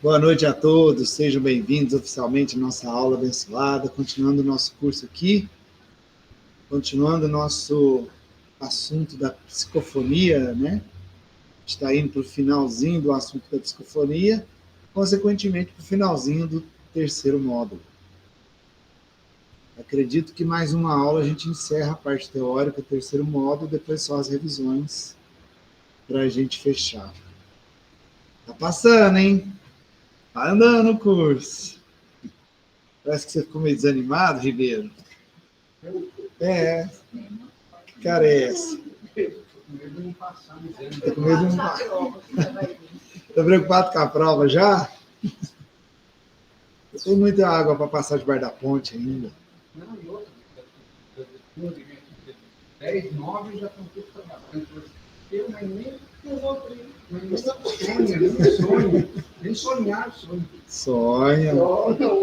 Boa noite a todos, sejam bem-vindos oficialmente à nossa aula abençoada, continuando o nosso curso aqui, continuando o nosso assunto da psicofonia, né? Está indo para o finalzinho do assunto da psicofonia, consequentemente para o finalzinho do terceiro módulo. Acredito que mais uma aula a gente encerra a parte teórica, o terceiro módulo, depois só as revisões para a gente fechar. Tá passando, hein? Tá andando o curso. Parece que você ficou meio desanimado, Ribeiro. É. Que cara é essa? Tá com medo de não passar. Tá preocupado com a prova já? Eu tenho muita água para passar debaixo da ponte ainda. Não, e outra, 10, 9 já estão todos trabalhando. Eu nem sonho, nem sonhar sonho. Sonha.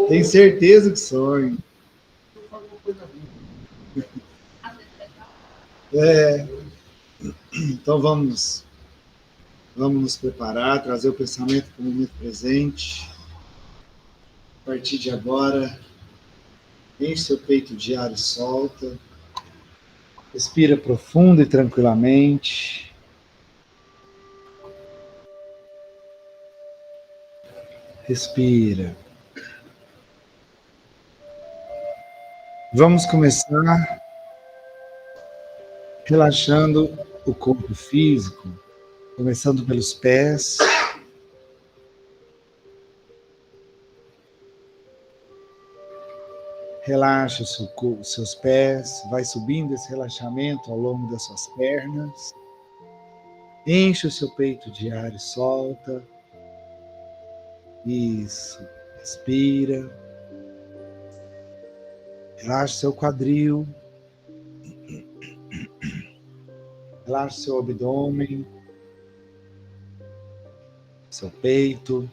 Tem certeza que sonha. Eu falo uma coisa ruim. É. Então vamos nos preparar, trazer o pensamento para o momento presente. A partir de agora, enche seu peito de ar e solta. Respira profundo e tranquilamente. Respira. Vamos começar relaxando o corpo físico, começando pelos pés. Relaxa os seus pés, vai subindo esse relaxamento ao longo das suas pernas. Enche o seu peito de ar e solta. Isso. Respira. Relaxa seu quadril. Relaxa seu abdômen. Seu peito.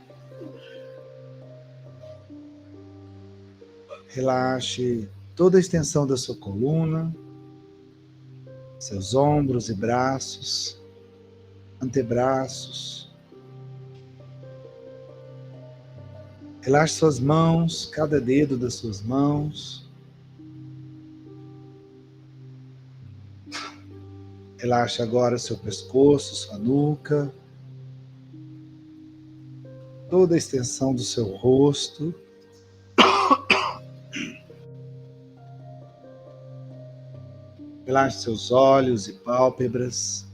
Relaxe toda a extensão da sua coluna, seus ombros e braços, antebraços. Relaxe suas mãos, cada dedo das suas mãos. Relaxe agora seu pescoço, sua nuca, toda a extensão do seu rosto. Relaxe seus olhos e pálpebras,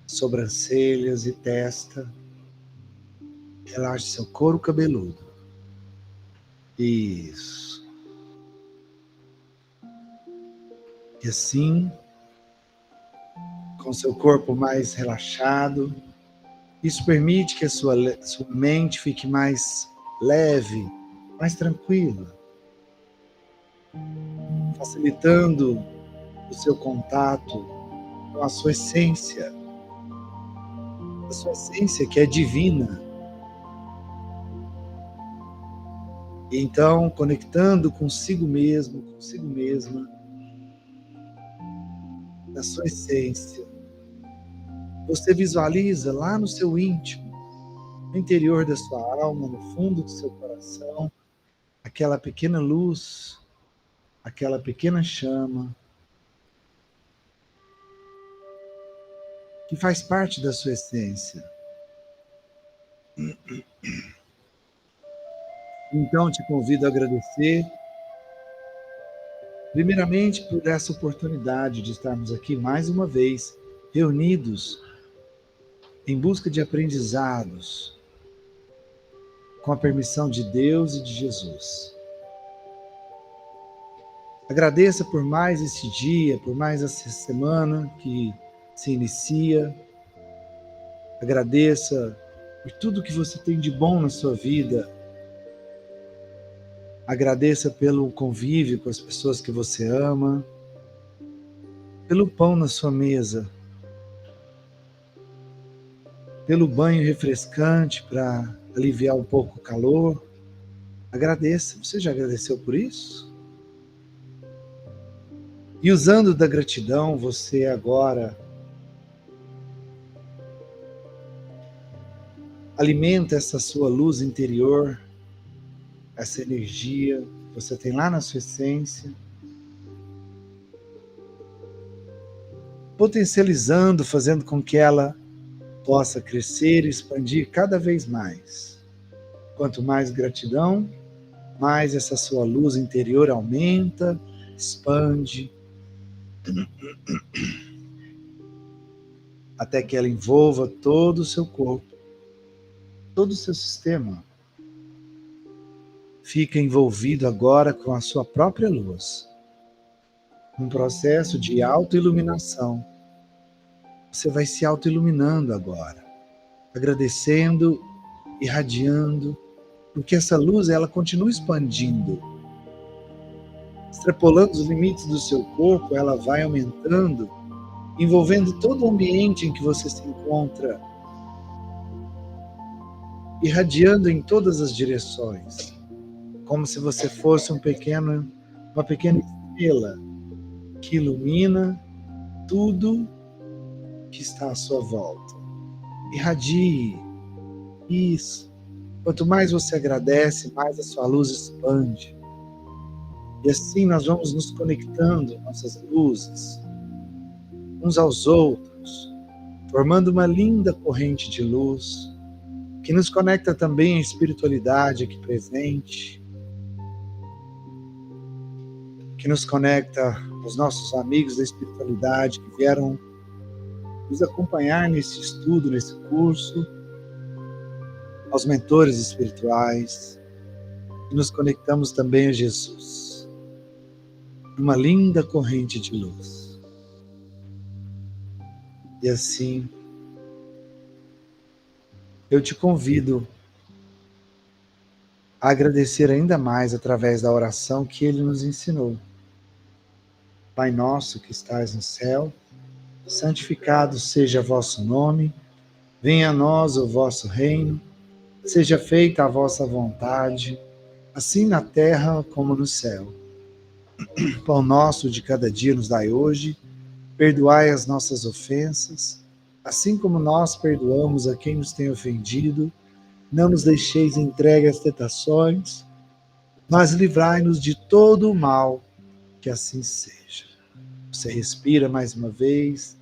sobrancelhas e testa. Relaxe seu couro cabeludo. Isso. E assim, com seu corpo mais relaxado, isso permite que a sua mente fique mais leve, mais tranquila, facilitando o seu contato com a sua essência que é divina. E então, conectando consigo mesmo, consigo mesma, na sua essência, você visualiza lá no seu íntimo, no interior da sua alma, no fundo do seu coração, aquela pequena luz, aquela pequena chama, que faz parte da sua essência. Então, te convido a agradecer, primeiramente, por essa oportunidade de estarmos aqui mais uma vez, reunidos, em busca de aprendizados, com a permissão de Deus e de Jesus. Agradeça por mais esse dia, por mais essa semana que se inicia. Agradeça por tudo que você tem de bom na sua vida. Agradeça pelo convívio com as pessoas que você ama, pelo pão na sua mesa, pelo banho refrescante para aliviar um pouco o calor. Agradeça. Você já agradeceu por isso? E usando da gratidão, você agora Alimenta essa sua luz interior, essa energia que você tem lá na sua essência, potencializando, fazendo com que ela possa crescer e expandir cada vez mais. Quanto mais gratidão, mais essa sua luz interior aumenta, expande, até que ela envolva todo o seu corpo, todo o seu sistema. Fica envolvido agora com a sua própria luz. Um processo de autoiluminação. Você vai se autoiluminando agora, agradecendo, irradiando, porque essa luz ela continua expandindo. Extrapolando os limites do seu corpo, ela vai aumentando, envolvendo todo o ambiente em que você se encontra, irradiando em todas as direções, como se você fosse uma pequena estrela que ilumina tudo que está à sua volta. Irradie. Isso. Quanto mais você agradece, mais a sua luz expande. E assim nós vamos nos conectando, nossas luzes, uns aos outros, formando uma linda corrente de luz, que nos conecta também à espiritualidade aqui presente, que nos conecta aos nossos amigos da espiritualidade que vieram nos acompanhar nesse estudo, nesse curso, aos mentores espirituais, e nos conectamos também a Jesus, numa linda corrente de luz. E assim, eu te convido a agradecer ainda mais através da oração que ele nos ensinou. Pai nosso que estais no céu, santificado seja vosso nome, venha a nós o vosso reino, seja feita a vossa vontade, assim na terra como no céu. Pão nosso de cada dia nos dai hoje, perdoai as nossas ofensas, assim como nós perdoamos a quem nos tem ofendido, não nos deixeis entregue às tentações, mas livrai-nos de todo o mal, que assim seja. Você respira mais uma vez,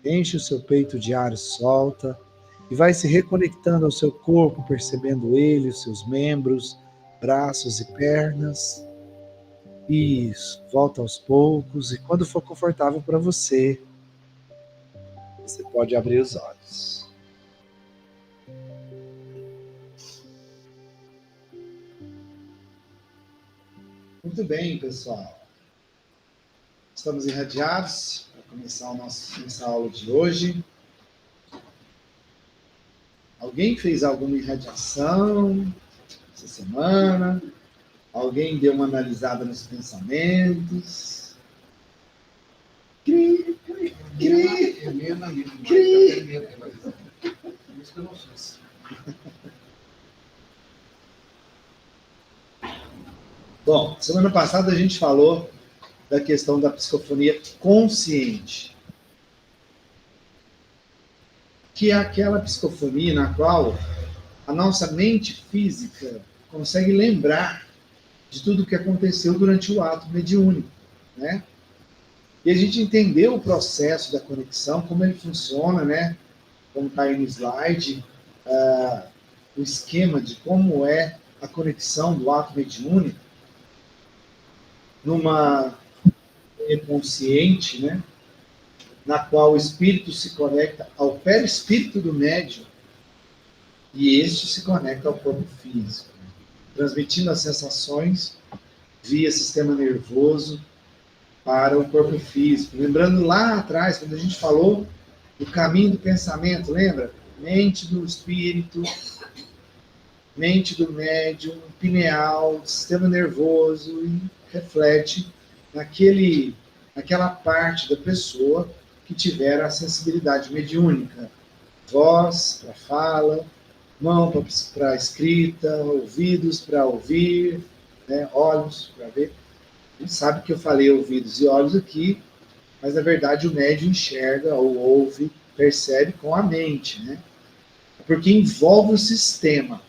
enche o seu peito de ar e solta, e vai se reconectando ao seu corpo, percebendo ele, os seus membros, braços e pernas. Isso, volta aos poucos, e quando for confortável para você, você pode abrir os olhos. Muito bem, pessoal. Estamos irradiados para começar nossa aula de hoje. Alguém fez alguma irradiação essa semana? Alguém deu uma analisada nos pensamentos? Cri, cri, cri. É meio na minha, mas isso que eu não fiz. Bom, semana passada a gente falou da questão da psicofonia consciente, que é aquela psicofonia na qual a nossa mente física consegue lembrar de tudo o que aconteceu durante o ato mediúnico, né? E a gente entendeu o processo da conexão, como ele funciona, né? Como está aí no slide, o esquema de como é a conexão do ato mediúnico numa consciente, né? Na qual o espírito se conecta ao perispírito do médium e este se conecta ao corpo físico, né? Transmitindo as sensações via sistema nervoso para o corpo físico. Lembrando lá atrás, quando a gente falou do caminho do pensamento, lembra? Mente do espírito, mente do médium, pineal, sistema nervoso, e reflete naquela parte da pessoa que tiver a sensibilidade mediúnica. Voz para fala, mão para escrita, ouvidos para ouvir, né? Olhos para ver. A gente sabe que eu falei ouvidos e olhos aqui, mas na verdade o médium enxerga ou ouve, percebe com a mente, né? porque envolve o sistema.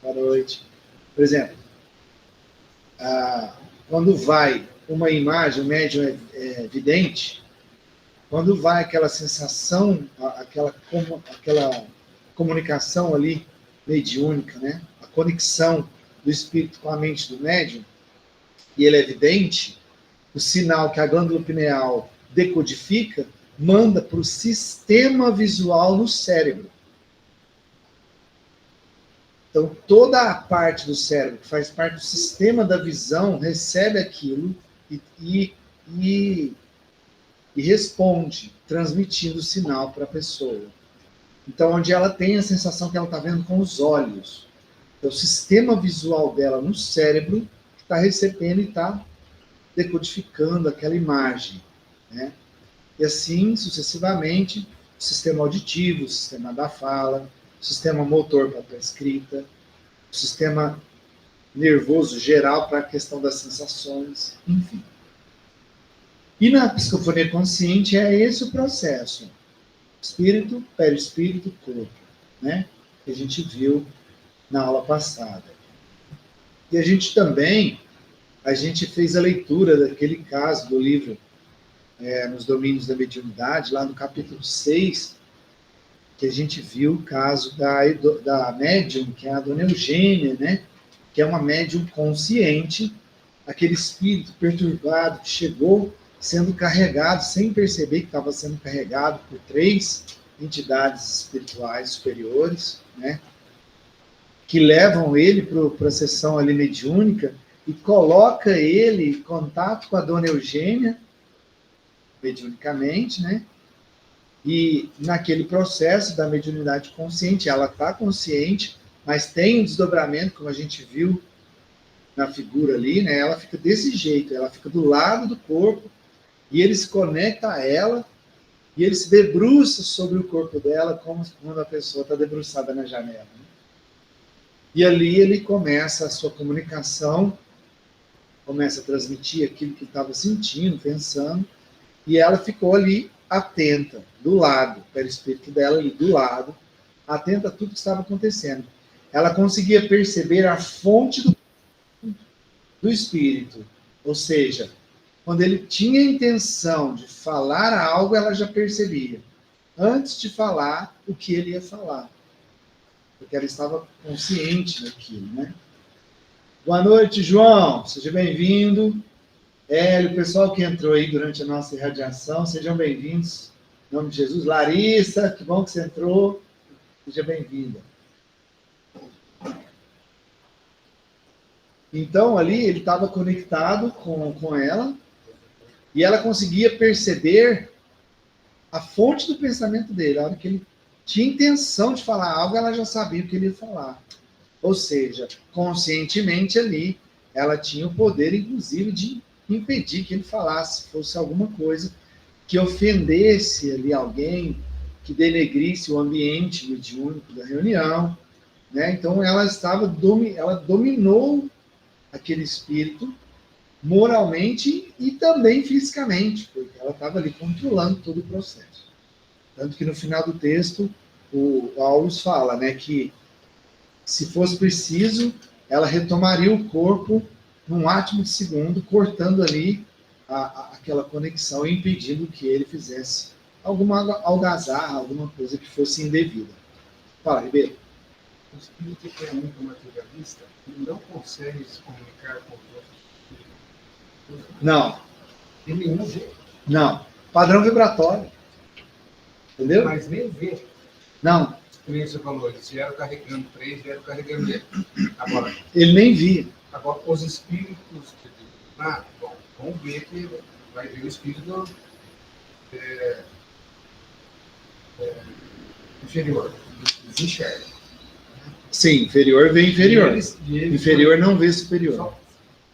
Boa noite. Por exemplo, quando vai uma imagem, o médium é vidente, quando vai aquela sensação, aquela comunicação ali mediúnica, né? A conexão do espírito com a mente do médium, e ele é evidente, o sinal que a glândula pineal decodifica manda para o sistema visual no cérebro. Então, toda a parte do cérebro que faz parte do sistema da visão recebe aquilo e responde, transmitindo o sinal para a pessoa. Então, onde ela tem a sensação que ela está vendo com os olhos. Então, o sistema visual dela no cérebro está recebendo e está decodificando aquela imagem, né? E assim, sucessivamente, o sistema auditivo, o sistema da fala, o sistema motor para a escrita, o sistema nervoso geral para a questão das sensações, enfim. E na psicofonia consciente é esse o processo. Espírito, perispírito, corpo, né? Que a gente viu na aula passada. E a gente também, fez a leitura daquele caso do livro Nos Domínios da Mediunidade, lá no capítulo 6, que a gente viu o caso da médium, que é a dona Eugênia, né? Que é uma médium consciente, aquele espírito perturbado que chegou sendo carregado, sem perceber que estava sendo carregado por 3 entidades espirituais superiores, né? Que levam ele para a sessão ali mediúnica e coloca ele em contato com a dona Eugênia, mediunicamente, né? E naquele processo da mediunidade consciente, ela está consciente, mas tem um desdobramento, como a gente viu na figura ali, né? Ela fica desse jeito, ela fica do lado do corpo, e ele se conecta a ela, e ele se debruça sobre o corpo dela, como quando a pessoa está debruçada na janela, né? E ali ele começa a sua comunicação, começa a transmitir aquilo que estava sentindo, pensando, e ela ficou ali atenta, do lado, o perispírito dela ali do lado, atenta a tudo que estava acontecendo. Ela conseguia perceber a fonte do espírito, ou seja, quando ele tinha a intenção de falar algo, ela já percebia, antes de falar o que ele ia falar, porque ela estava consciente daquilo, né? Boa noite, João, seja bem-vindo. Hélio, o pessoal que entrou aí durante a nossa irradiação, sejam bem-vindos. Em nome de Jesus. Larissa, que bom que você entrou. Seja bem-vinda. Então, ali, ele estava conectado com ela e ela conseguia perceber a fonte do pensamento dele. A hora que ele tinha intenção de falar algo, ela já sabia o que ele ia falar. Ou seja, conscientemente ali, ela tinha o poder, inclusive, de impedir que ele falasse, fosse alguma coisa que ofendesse ali alguém, que denegrisse o ambiente mediúnico da reunião, né? Então ela dominou aquele espírito moralmente e também fisicamente, porque ela estava ali controlando todo o processo. Tanto que no final do texto o Aulus fala, né, que se fosse preciso, ela retomaria o corpo num átimo de segundo, cortando ali aquela conexão e impedindo que ele fizesse alguma algazarra, alguma coisa que fosse indevida. Fala, Ribeiro. O espírito que é muito materialista, ele não consegue se comunicar com os outros. Não. De nenhum jeito. Não. Padrão vibratório. Entendeu? Mas nem vê. Não. Como você falou, eles vieram carregando 3, vieram carregando ele. Agora, ele nem via. Agora, os espíritos, bom, vamos ver que vai ver o espírito inferior. Eles enxergam. Sim, inferior vê inferior. Inferior não vê superior.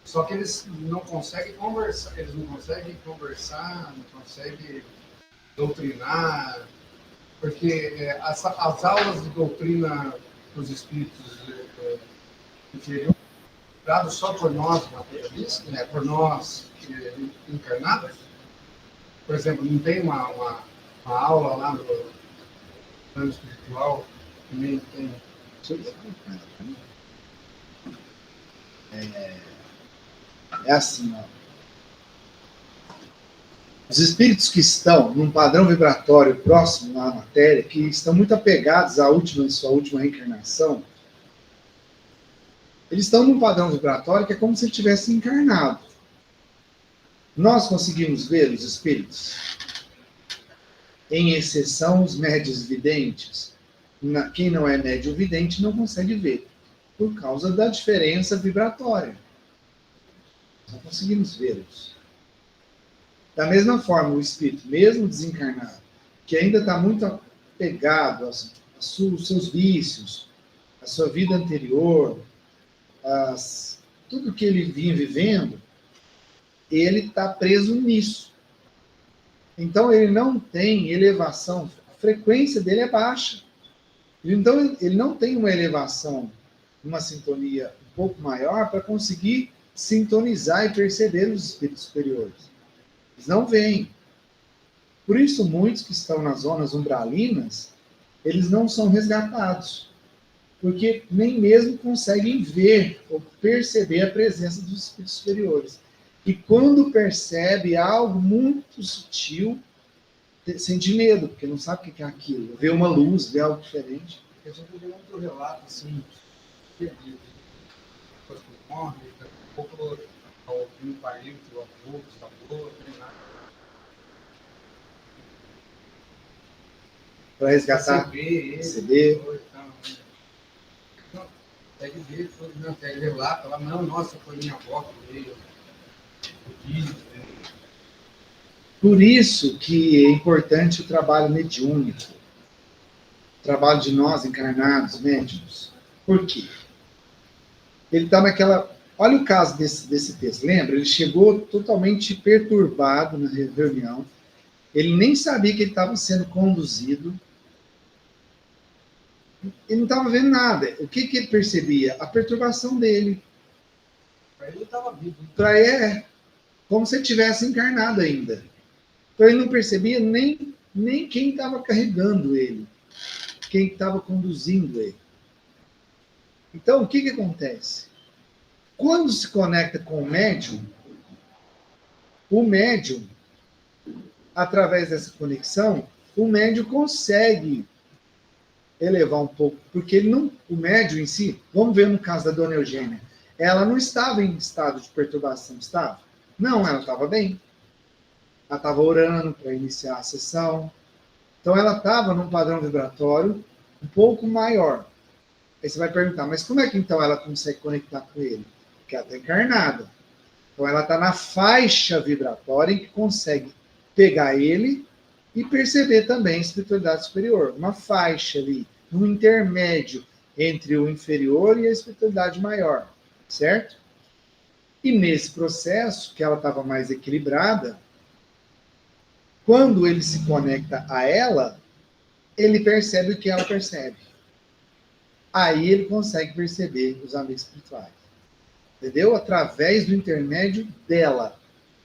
Só que eles não conseguem conversar, não conseguem doutrinar, porque as aulas de doutrina dos espíritos inferiores, dado só por nós materialistas, né, por nós encarnados, por exemplo, não tem uma aula lá plano espiritual também tem. É assim, ó. Os espíritos que estão num padrão vibratório próximo à matéria, que estão muito apegados à sua última reencarnação, eles estão num padrão vibratório que é como se ele tivesse encarnado. Nós conseguimos ver os espíritos, em exceção os médios videntes. Quem não é médio vidente não consegue ver, por causa da diferença vibratória. Não conseguimos vê-los. Da mesma forma, o espírito, mesmo desencarnado, que ainda está muito apegado aos seus vícios, à sua vida anterior, tudo que ele vinha vivendo, ele está preso nisso. Então, ele não tem elevação, a frequência dele é baixa. Então, ele não tem uma elevação, uma sintonia um pouco maior para conseguir sintonizar e perceber os espíritos superiores. Eles não veem. Por isso, muitos que estão nas zonas umbralinas, eles não são resgatados, porque nem mesmo conseguem ver ou perceber a presença dos espíritos superiores. E quando percebe algo muito sutil, sente medo, porque não sabe o que é aquilo. Vê uma luz, vê algo diferente. Eu já vi muito relato, assim, de pessoas que morrem, daqui a pouco algum parente, o avô, o avô, treinar. Para resgatar, receber. Não, pede ver, não, pede relato, ela, não, nossa, foi minha avó que veio. Por isso que é importante o trabalho mediúnico, o trabalho de nós encarnados, médiuns. Por quê? Ele está naquela... Olha o caso desse texto, lembra? Ele chegou totalmente perturbado na reunião, ele nem sabia que ele estava sendo conduzido, ele não estava vendo nada. O que ele percebia? A perturbação dele. Para ele estava vivo. Para ele, como se ele tivesse encarnado ainda. Então ele não percebia nem quem estava carregando ele, quem estava conduzindo ele. Então, o que acontece? Quando se conecta com o médium, através dessa conexão, o médium consegue elevar um pouco, porque ele não, o médium em si, vamos ver no caso da dona Eugênia, ela não estava em estado de perturbação, estava? Não, ela estava bem. Ela estava orando para iniciar a sessão. Então, ela estava num padrão vibratório um pouco maior. Aí você vai perguntar, mas como é que então ela consegue conectar com ele? Porque ela está encarnada. Então, ela está na faixa vibratória em que consegue pegar ele e perceber também a espiritualidade superior. Uma faixa ali, um intermédio entre o inferior e a espiritualidade maior. Certo? E nesse processo, que ela estava mais equilibrada, quando ele se conecta a ela, ele percebe o que ela percebe. Aí ele consegue perceber os amigos espirituais. Entendeu? Através do intermédio dela,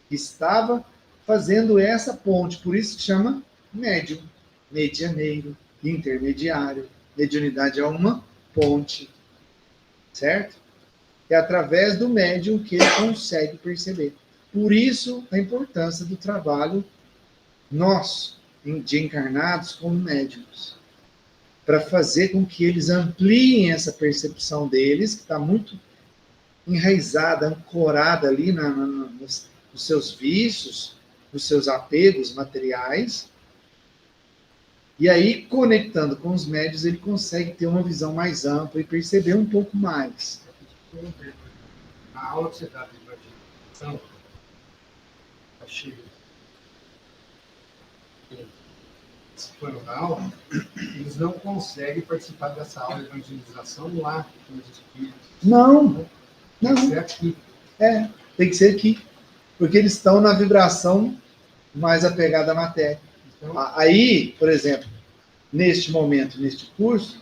que estava fazendo essa ponte. Por isso que chama médium, medianeiro, intermediário. Mediunidade é uma ponte. Certo? É através do médium que ele consegue perceber. Por isso, a importância do trabalho nosso, de encarnados como médiums, para fazer com que eles ampliem essa percepção deles, que está muito enraizada, ancorada ali nos seus vícios, nos seus apegos materiais, e aí, conectando com os médios, ele consegue ter uma visão mais ampla e perceber um pouco mais. Na aula que você dá de evangelização, achei participando da aula, eles não conseguem participar dessa aula de evangelização lá nos espíritos. Não. Tem que ser aqui. Tem que ser aqui. Porque eles estão na vibração mais apegada à matéria. Então, aí, por exemplo, neste momento, neste curso,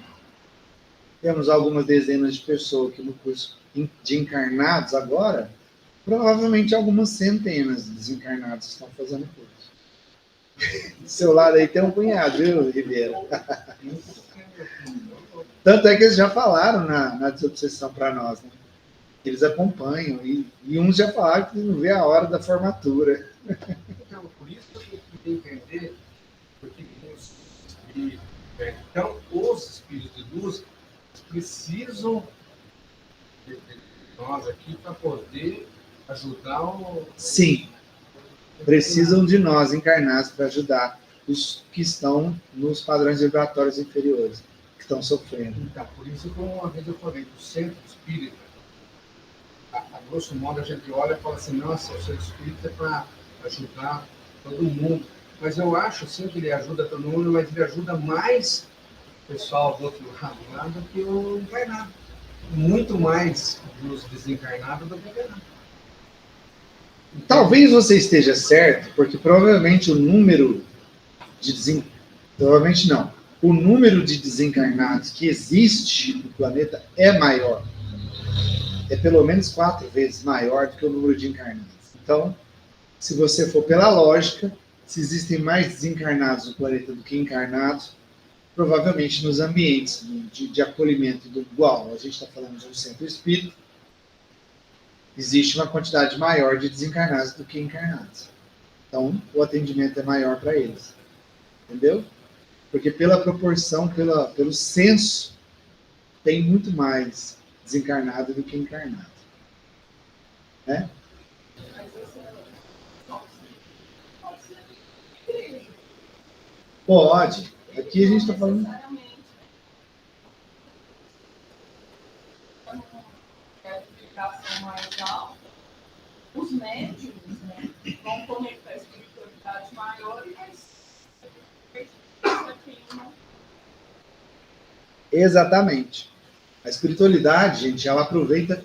temos algumas dezenas de pessoas aqui no curso de encarnados agora, provavelmente algumas centenas de desencarnados estão fazendo curso. Do seu lado aí tem um punhado, viu, Ribeira? Tanto é que eles já falaram na desobsessão para nós, né? Eles acompanham, e uns já falaram que não vê a hora da formatura. Então, por isso que eu queria entender porque os espíritos, então, os espíritos de luz precisam de nós aqui para poder ajudar o... Sim, precisam de nós encarnados para ajudar os que estão nos padrões vibratórios inferiores, que estão sofrendo. Então, por isso que uma vez eu falei, o centro espírita, a grosso modo a gente olha e fala assim, nossa, o centro espírita é para ajudar todo mundo. Mas eu acho sim que ele ajuda todo mundo, mas ele ajuda mais o pessoal do outro lado lá do que o encarnado. Muito mais dos desencarnados do que encarnados. Talvez você esteja certo, porque provavelmente o número de provavelmente não. O número de desencarnados que existe no planeta é maior. É pelo menos 4 vezes maior do que o número de encarnados. Então, se você for pela lógica, se existem mais desencarnados no planeta do que encarnados, provavelmente nos ambientes de acolhimento do igual, a gente está falando de um centro espírita, existe uma quantidade maior de desencarnados do que encarnados. Então, o atendimento é maior para eles. Entendeu? Porque pela proporção, pelo censo, tem muito mais desencarnado do que encarnado. Né? Pode. Aqui a gente está falando... mais alta, os médiums, né, vão conectar a espiritualidade maior e Exatamente. A espiritualidade, gente, ela aproveita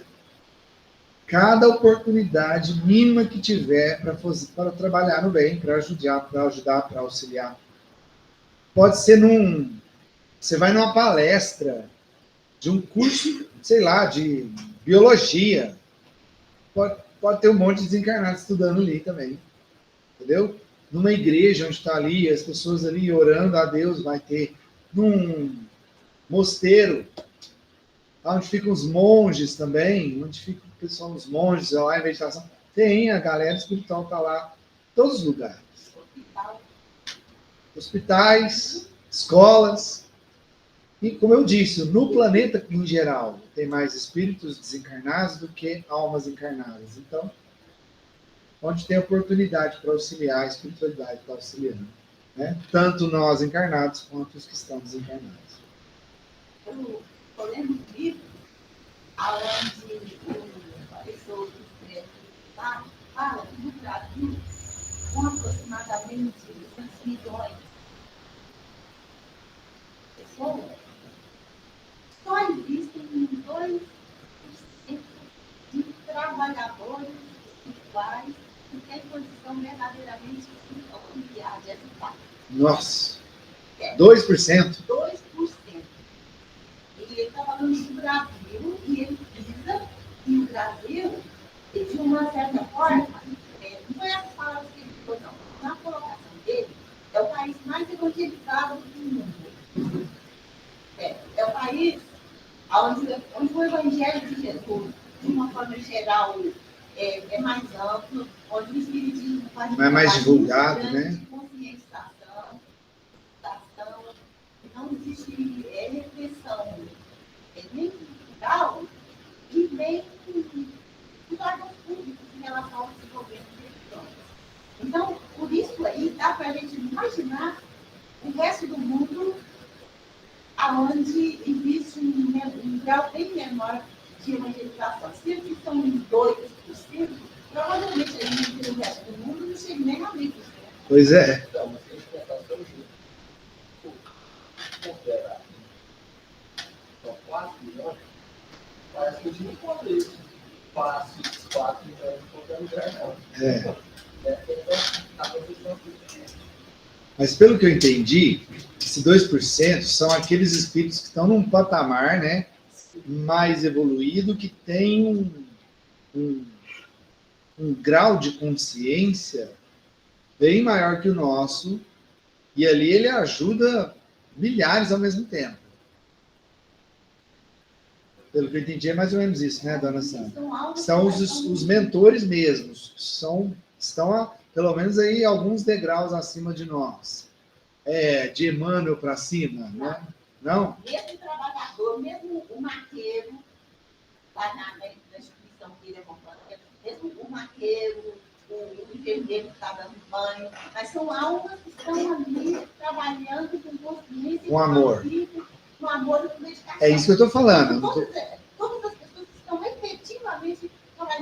cada oportunidade mínima que tiver para trabalhar no bem, para ajudar, para auxiliar. Pode ser você vai numa palestra de um curso, sei lá, de biologia. Pode ter um monte de desencarnados estudando ali também. Entendeu? Numa igreja onde está ali, as pessoas ali orando a Deus, vai ter. Num mosteiro, onde ficam os monges também, onde fica o pessoal, os monges, lá em meditação. Tem, a galera espiritual está lá, em todos os lugares. Hospitais, escolas. E, como eu disse, no planeta em geral, tem mais espíritos desencarnados do que almas encarnadas. Então, onde tem oportunidade para auxiliar, a espiritualidade para auxiliar. Né? Tanto nós encarnados quanto os que estão desencarnados. Eu lendo um livro onde a pessoa que fala que no Brasil, com aproximadamente 200 milhões de pessoas, só existem 2% de trabalhadores espirituais que têm condição verdadeiramente familiar de ajudar. Nossa! 2%? 2%. Ele está falando do Brasil e ele precisa que o Brasil, de uma certa forma, não foi essa palavra que ele falou, não. Na colocação dele, é o país mais evangelizado do mundo. É o país onde o evangelho de Jesus, de uma forma geral, é mais amplo, onde o espiritismo faz é mais divulgado, né? De conscientização, não existe repressão nem cultural e nem de órgãos públicos em relação ao desenvolvimento de pessoas. Então, por isso aí, dá para a gente imaginar o resto do mundo onde existe um grau bem menor de evangelização. Se eles estão em 2%, provavelmente a gente no resto do mundo não chega nem a 1%. Pois é. Então, mas tem que pensar pelo jeito. Considerar. São 4 milhões. Parece que a gente não pode isso. Passe 4 milhões em qualquer lugar, não. É. A posição Mas pelo que eu entendi, esses 2% são aqueles espíritos que estão num patamar, né, mais evoluído, que tem um grau de consciência bem maior que o nosso, e ali ele ajuda milhares ao mesmo tempo. Pelo que eu entendi, é mais ou menos isso, né, dona Sandra? São os mentores mesmos, estão pelo menos aí alguns degraus acima de nós. De Emmanuel para cima, né? Não? Mesmo o trabalhador, mesmo o maqueiro, lá na instituição que ele acompanha, mesmo o maqueiro, o enfermeiro que está dando banho, mas são almas que estão ali trabalhando com consciência, com amor. Com amor e com dedicação. É isso que eu estou falando. Todas as pessoas que estão efetivamente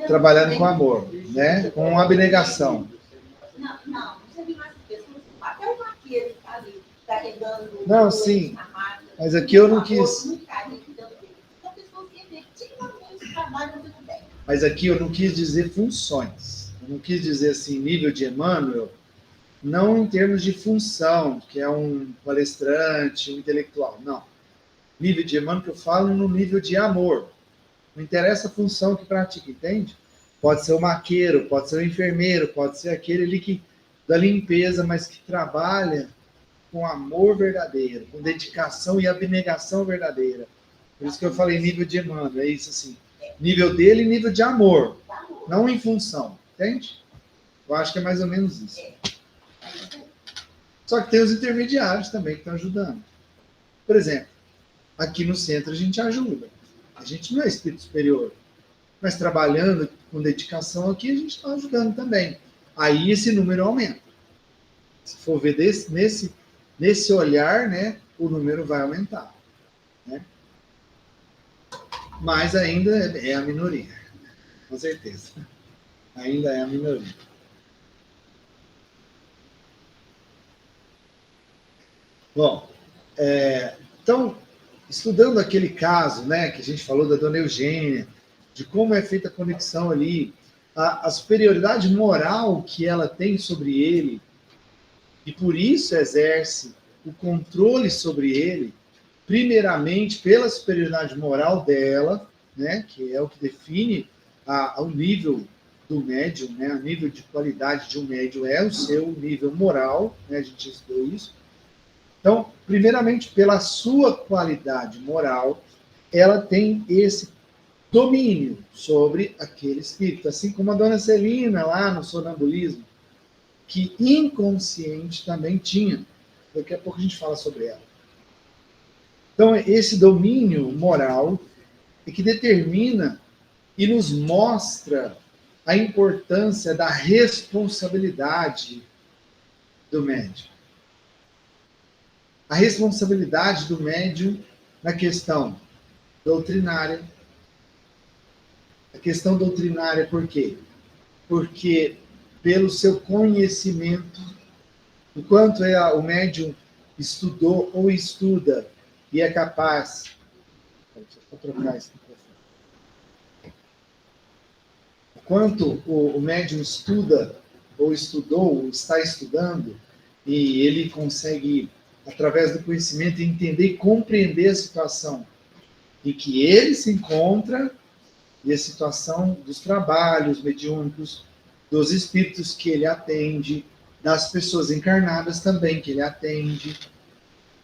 trabalhando com amor, né? Com abnegação. Não seria mais pessoas, até o maqueiro que está ali carregando. Não, sim. Mas aqui eu não quis. São pessoas que efetivamente trabalham muito bem. Mas aqui eu não quis dizer funções. Eu não quis dizer assim, nível de Emmanuel, não em termos de função, que é um palestrante, um intelectual. Não. Nível de Emmanuel que eu falo no nível de amor. Não interessa a função que pratica, entende? Pode ser o maqueiro, pode ser o enfermeiro, pode ser aquele ali que da limpeza, mas que trabalha com amor verdadeiro, com dedicação e abnegação verdadeira. Por isso que eu falei nível de Emmanuel, é isso assim. Nível dele e nível de amor, não em função, entende? Eu acho que é mais ou menos isso. Só que tem os intermediários também que estão ajudando. Por exemplo, aqui no centro a gente ajuda. A gente não é espírito superior, mas trabalhando com dedicação aqui, a gente está ajudando também. Aí esse número aumenta. Se for ver nesse olhar, né, o número vai aumentar. Né? Mas ainda é a minoria, com certeza. Ainda é a minoria. Bom, então, estudando aquele caso, né, que a gente falou da dona Eugênia, de como é feita a conexão ali, a superioridade moral que ela tem sobre ele, e por isso exerce o controle sobre ele, primeiramente pela superioridade moral dela, né, que é o que define o nível do médium, né, o nível de qualidade de um médium é o seu nível moral, né, a gente estudou isso. Então, primeiramente, pela sua qualidade moral, ela tem esse domínio sobre aquele espírito. Assim como a dona Celina, lá no sonambulismo, que inconsciente também tinha. Daqui a pouco a gente fala sobre ela. Então, esse domínio moral é que determina e nos mostra a importância da responsabilidade do médium. A responsabilidade do médium na questão doutrinária. A questão doutrinária por quê? Porque pelo seu conhecimento, o quanto o médium estudou ou estuda e é capaz... Deixa eu trocar esse microfone. O quanto o médium estuda ou estudou ou está estudando e ele consegue, através do conhecimento, entender e compreender a situação em que ele se encontra e a situação dos trabalhos mediúnicos, dos espíritos que ele atende, das pessoas encarnadas também que ele atende.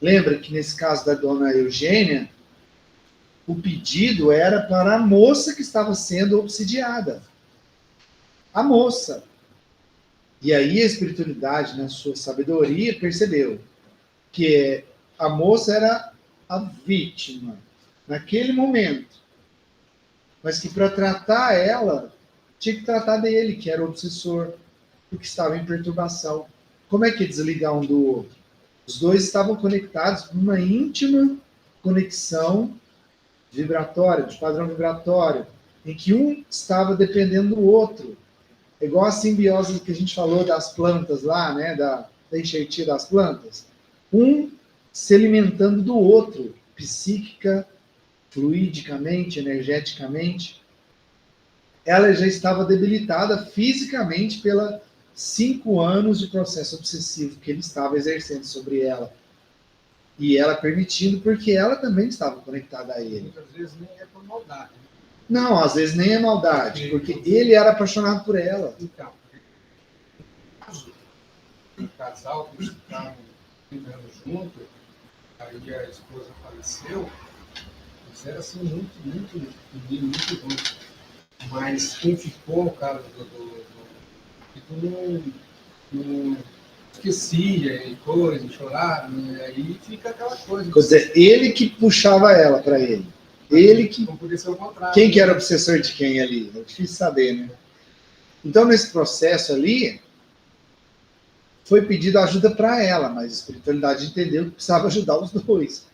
Lembra que nesse caso da dona Eugênia, o pedido era para a moça que estava sendo obsidiada. A moça. E aí a espiritualidade, na sua sabedoria, percebeu que a moça era a vítima naquele momento, mas que para tratar ela, tinha que tratar dele, que era o obsessor, porque estava em perturbação. Como é que é desligar um do outro? Os dois estavam conectados numa íntima conexão vibratória, de padrão vibratório, em que um estava dependendo do outro. É igual a simbiose que a gente falou das plantas lá, né, da enxertia das plantas. Um se alimentando do outro, psíquica, fluidicamente, energeticamente. Ela já estava debilitada fisicamente pelos 5 anos de processo obsessivo que ele estava exercendo sobre ela. E ela permitindo, porque ela também estava conectada a ele. Muitas vezes nem é por maldade. Não, às vezes nem é maldade, porque ele era apaixonado por ela. Então, um casal que ficaram 30 anos juntos, aí a esposa faleceu, eles eram assim muito juntos. Mas quem ficou, cara, não esquecia e coisa, chorava, né? Aí fica aquela coisa. Quer dizer, ele que puxava ela para ele. Ele que. Não podia ser o contrário. Quem que era obsessor de quem ali? É difícil saber, né? Então, nesse processo ali, foi pedido ajuda para ela, mas a espiritualidade entendeu que precisava ajudar os dois.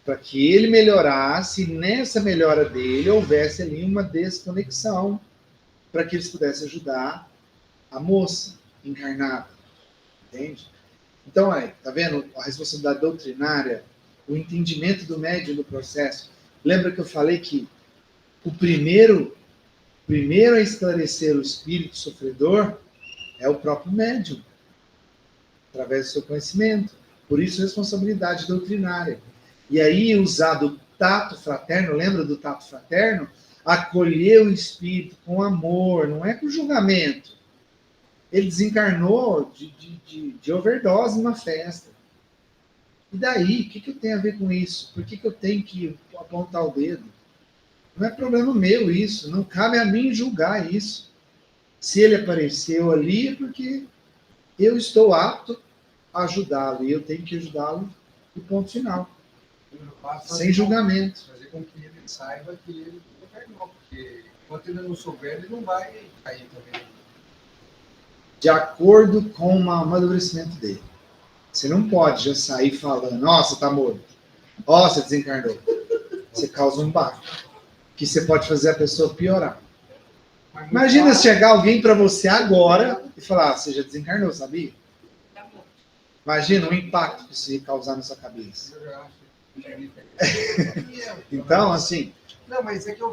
Para que ele melhorasse, e nessa melhora dele houvesse ali uma desconexão, para que eles pudessem ajudar a moça encarnada. Entende? Então, aí, tá vendo? A responsabilidade doutrinária, o entendimento do médium no processo. Lembra que eu falei que o primeiro a esclarecer o espírito sofredor é o próprio médium, através do seu conhecimento. Por isso, responsabilidade doutrinária. E aí, usar do tato fraterno, lembra do tato fraterno? Acolher o espírito com amor, não é com julgamento. Ele desencarnou de overdose numa festa. E daí, o que eu tenho a ver com isso? Por que eu tenho que apontar o dedo? Não é problema meu isso, não cabe a mim julgar isso. Se ele apareceu ali, é porque eu estou apto a ajudá-lo, e eu tenho que ajudá-lo, e ponto final. Sem julgamento. Fazer com que ele saiba que ele encarnou, porque enquanto ele não souber, ele não vai cair também. De acordo com o amadurecimento dele. Você não pode já sair falando, nossa, tá morto. Ó, você desencarnou. Você causa um barco. Que você pode fazer a pessoa piorar. Imagina se chegar alguém para você agora e falar, você já desencarnou, sabia? Imagina o impacto que isso ia causar na sua cabeça. Então, assim, não, mas é, que eu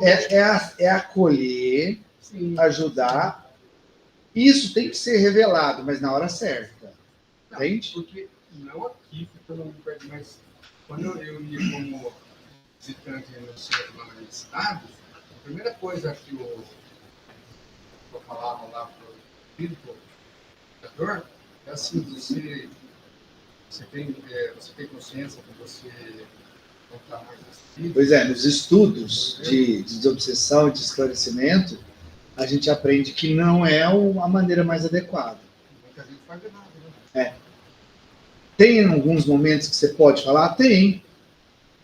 é acolher, sim, ajudar. Isso tem que ser revelado, mas na hora certa. não, Entende? porque não aqui, mas quando eu ia como visitante no centro lá no estado, a primeira coisa que eu falava lá para o espírito educador é assim, você tem consciência que você não está mais assim? Pois é, nos estudos de desobsessão e de esclarecimento, a gente aprende que não é a maneira mais adequada. Muita gente faz nada, né? Tem alguns momentos que você pode falar? Tem.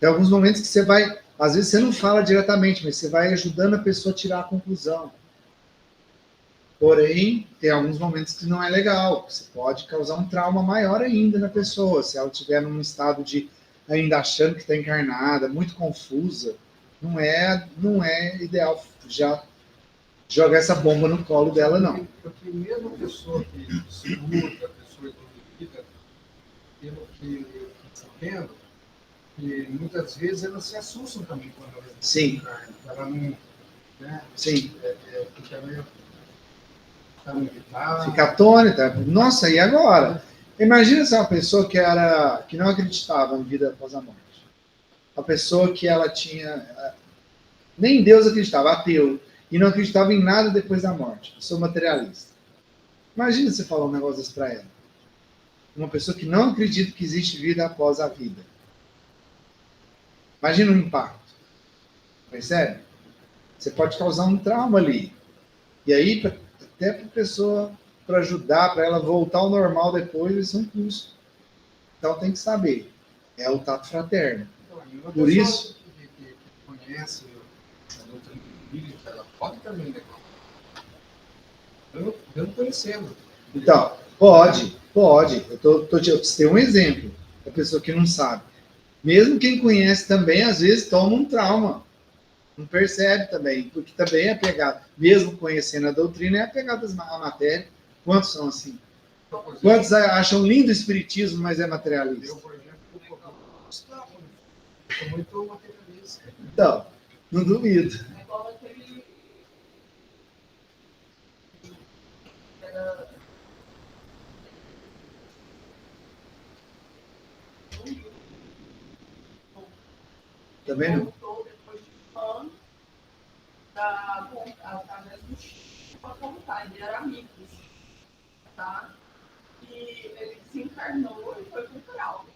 Tem alguns momentos que você vai... Às vezes você não fala diretamente, mas você vai ajudando a pessoa a tirar a conclusão. Porém, tem alguns momentos que não é legal. Você pode causar um trauma maior ainda na pessoa. Se ela estiver num estado de ainda achando que está encarnada, muito confusa, não é ideal já jogar essa bomba no colo dela, não. Porque mesmo a pessoa que estuda, a pessoa evoluída, pelo que eu estou sabendo, que muitas vezes elas se assustam também quando elas Sim. encarnam. Ela não... Né, Sim. fica meio... Tá Fica atônita. Nossa, e agora? Imagina se uma pessoa que não acreditava em vida após a morte. Uma pessoa que ela tinha... Nem Deus acreditava, ateu. E não acreditava em nada depois da morte. Pessoa materialista. Imagina você falar um negócio desse para ela. Uma pessoa que não acredita que existe vida após a vida. Imagina o impacto. Percebe? Você pode causar um trauma ali. E aí, até para a pessoa, para ajudar, para ela voltar ao normal depois, isso é um custo. Então tem que saber. É o tato fraterno. Então, por isso... Que conhece a doutrina espírita, ela pode também levar. Eu não conhecendo. Então, pode. Eu tenho um exemplo da pessoa que não sabe. Mesmo quem conhece também, às vezes, toma um trauma. Não percebe também, porque também é apegado. Mesmo conhecendo a doutrina, é apegado à matéria. Quantos são assim? Quantos acham lindo o espiritismo, mas é materialista? Eu, por exemplo, sou muito materialista. Então, não duvido. Também não. Depois de um ano, através do Chico, para contar, ele era amigos, tá? ele desencarnou e foi pro grau.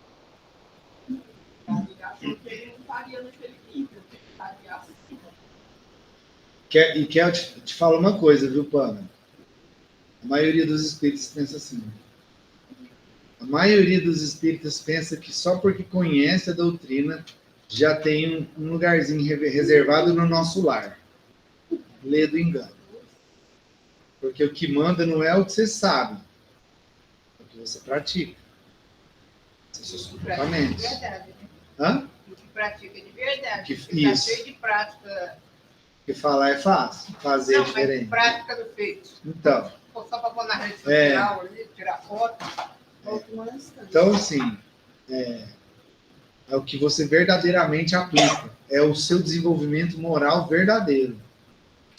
Ele achou que ele não estaria naquele nível, que ele estaria acima. E quer te falar uma coisa, viu, Pana? A maioria dos espíritas pensa assim. A maioria dos espíritas pensa que só porque conhece a doutrina já tem um lugarzinho reservado no nosso lar. Lê do engano. Porque o que manda não é o que você sabe, é o que você pratica. São seus comportamentos. De verdade, né? Hã? O que pratica de verdade. Que- Porque tá isso. cheio de prática. Porque falar é fácil, fazer é Não, mas diferente. prática do feito. Então, Só para pôr na rede É. social ali, tirar foto. então assim, é o que você verdadeiramente aplica. É o seu desenvolvimento moral verdadeiro.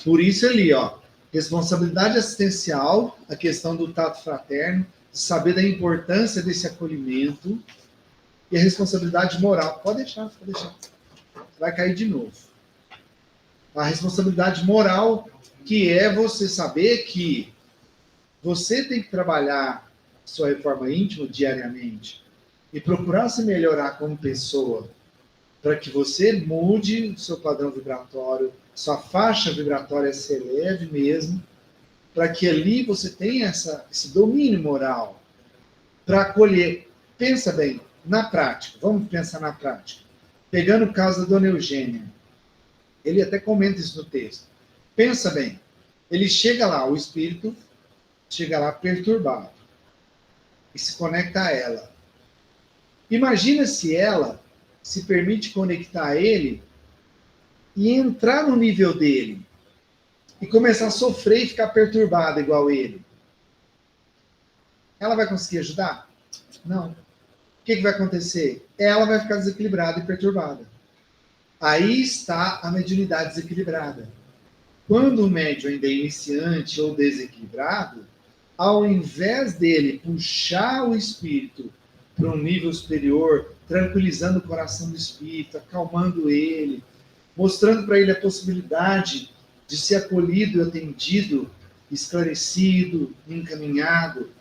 Por isso ali, ó, responsabilidade assistencial, a questão do tato fraterno, de saber da importância desse acolhimento e a responsabilidade moral. Pode deixar. Vai cair de novo. A responsabilidade moral, que é você saber que você tem que trabalhar sua reforma íntima diariamente e procurar se melhorar como pessoa para que você mude o seu padrão vibratório, sua faixa vibratória se eleve mesmo, para que ali você tenha esse domínio moral para acolher. Pensa bem, na prática, vamos pensar na prática. Pegando o caso da Dona Eugênia, ele até comenta isso no texto. Pensa bem, ele chega lá, o espírito chega lá perturbado e se conecta a ela. Imagina se ela se permite conectar a ele e entrar no nível dele e começar a sofrer e ficar perturbada igual ele. Ela vai conseguir ajudar? Não. O que vai acontecer? Ela vai ficar desequilibrada e perturbada. Aí está a mediunidade desequilibrada. Quando o médium ainda é iniciante ou desequilibrado, ao invés dele puxar o espírito para um nível superior, tranquilizando o coração do espírito, acalmando ele, mostrando para ele a possibilidade de ser acolhido, atendido, esclarecido, encaminhado.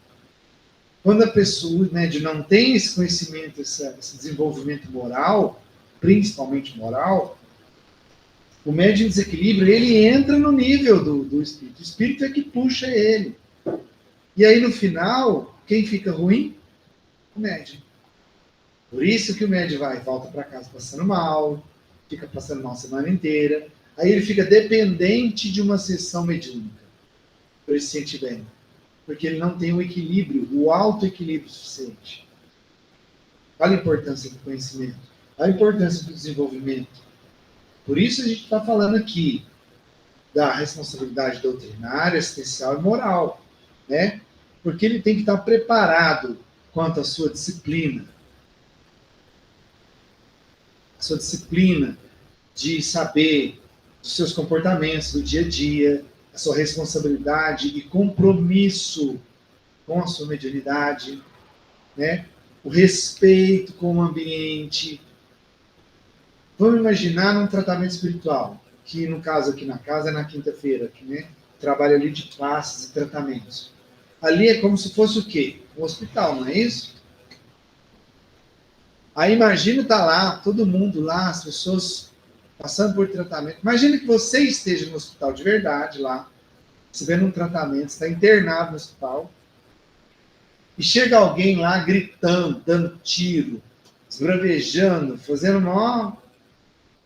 Quando a pessoa, médium, não tem esse conhecimento, esse desenvolvimento moral, principalmente moral, o médium em desequilíbrio, ele entra no nível do espírito. O espírito é que puxa ele. E aí, no final, quem fica ruim? O médium. Por isso que o médium volta para casa passando mal, fica passando mal a semana inteira. Aí ele fica dependente de uma sessão mediúnica para ele se sentir bem. Porque ele não tem o equilíbrio, o autoequilíbrio suficiente. Olha a importância do conhecimento, olha a importância do desenvolvimento. Por isso a gente está falando aqui da responsabilidade doutrinária, assistencial e moral, né? Porque ele tem que estar preparado quanto à sua disciplina. A sua disciplina de saber dos seus comportamentos do dia a dia, a sua responsabilidade e compromisso com a sua mediunidade, né? O respeito com o ambiente. Vamos imaginar num tratamento espiritual, que no caso aqui na casa é na quinta-feira, né? Trabalho ali de classes e tratamentos. Ali é como se fosse o quê? Um hospital, não é isso? Aí imagina estar lá, todo mundo lá, as pessoas passando por tratamento. Imagina que você esteja no hospital de verdade lá, recebendo um tratamento, está internado no hospital, e chega alguém lá gritando, dando tiro, esbravejando, fazendo maior...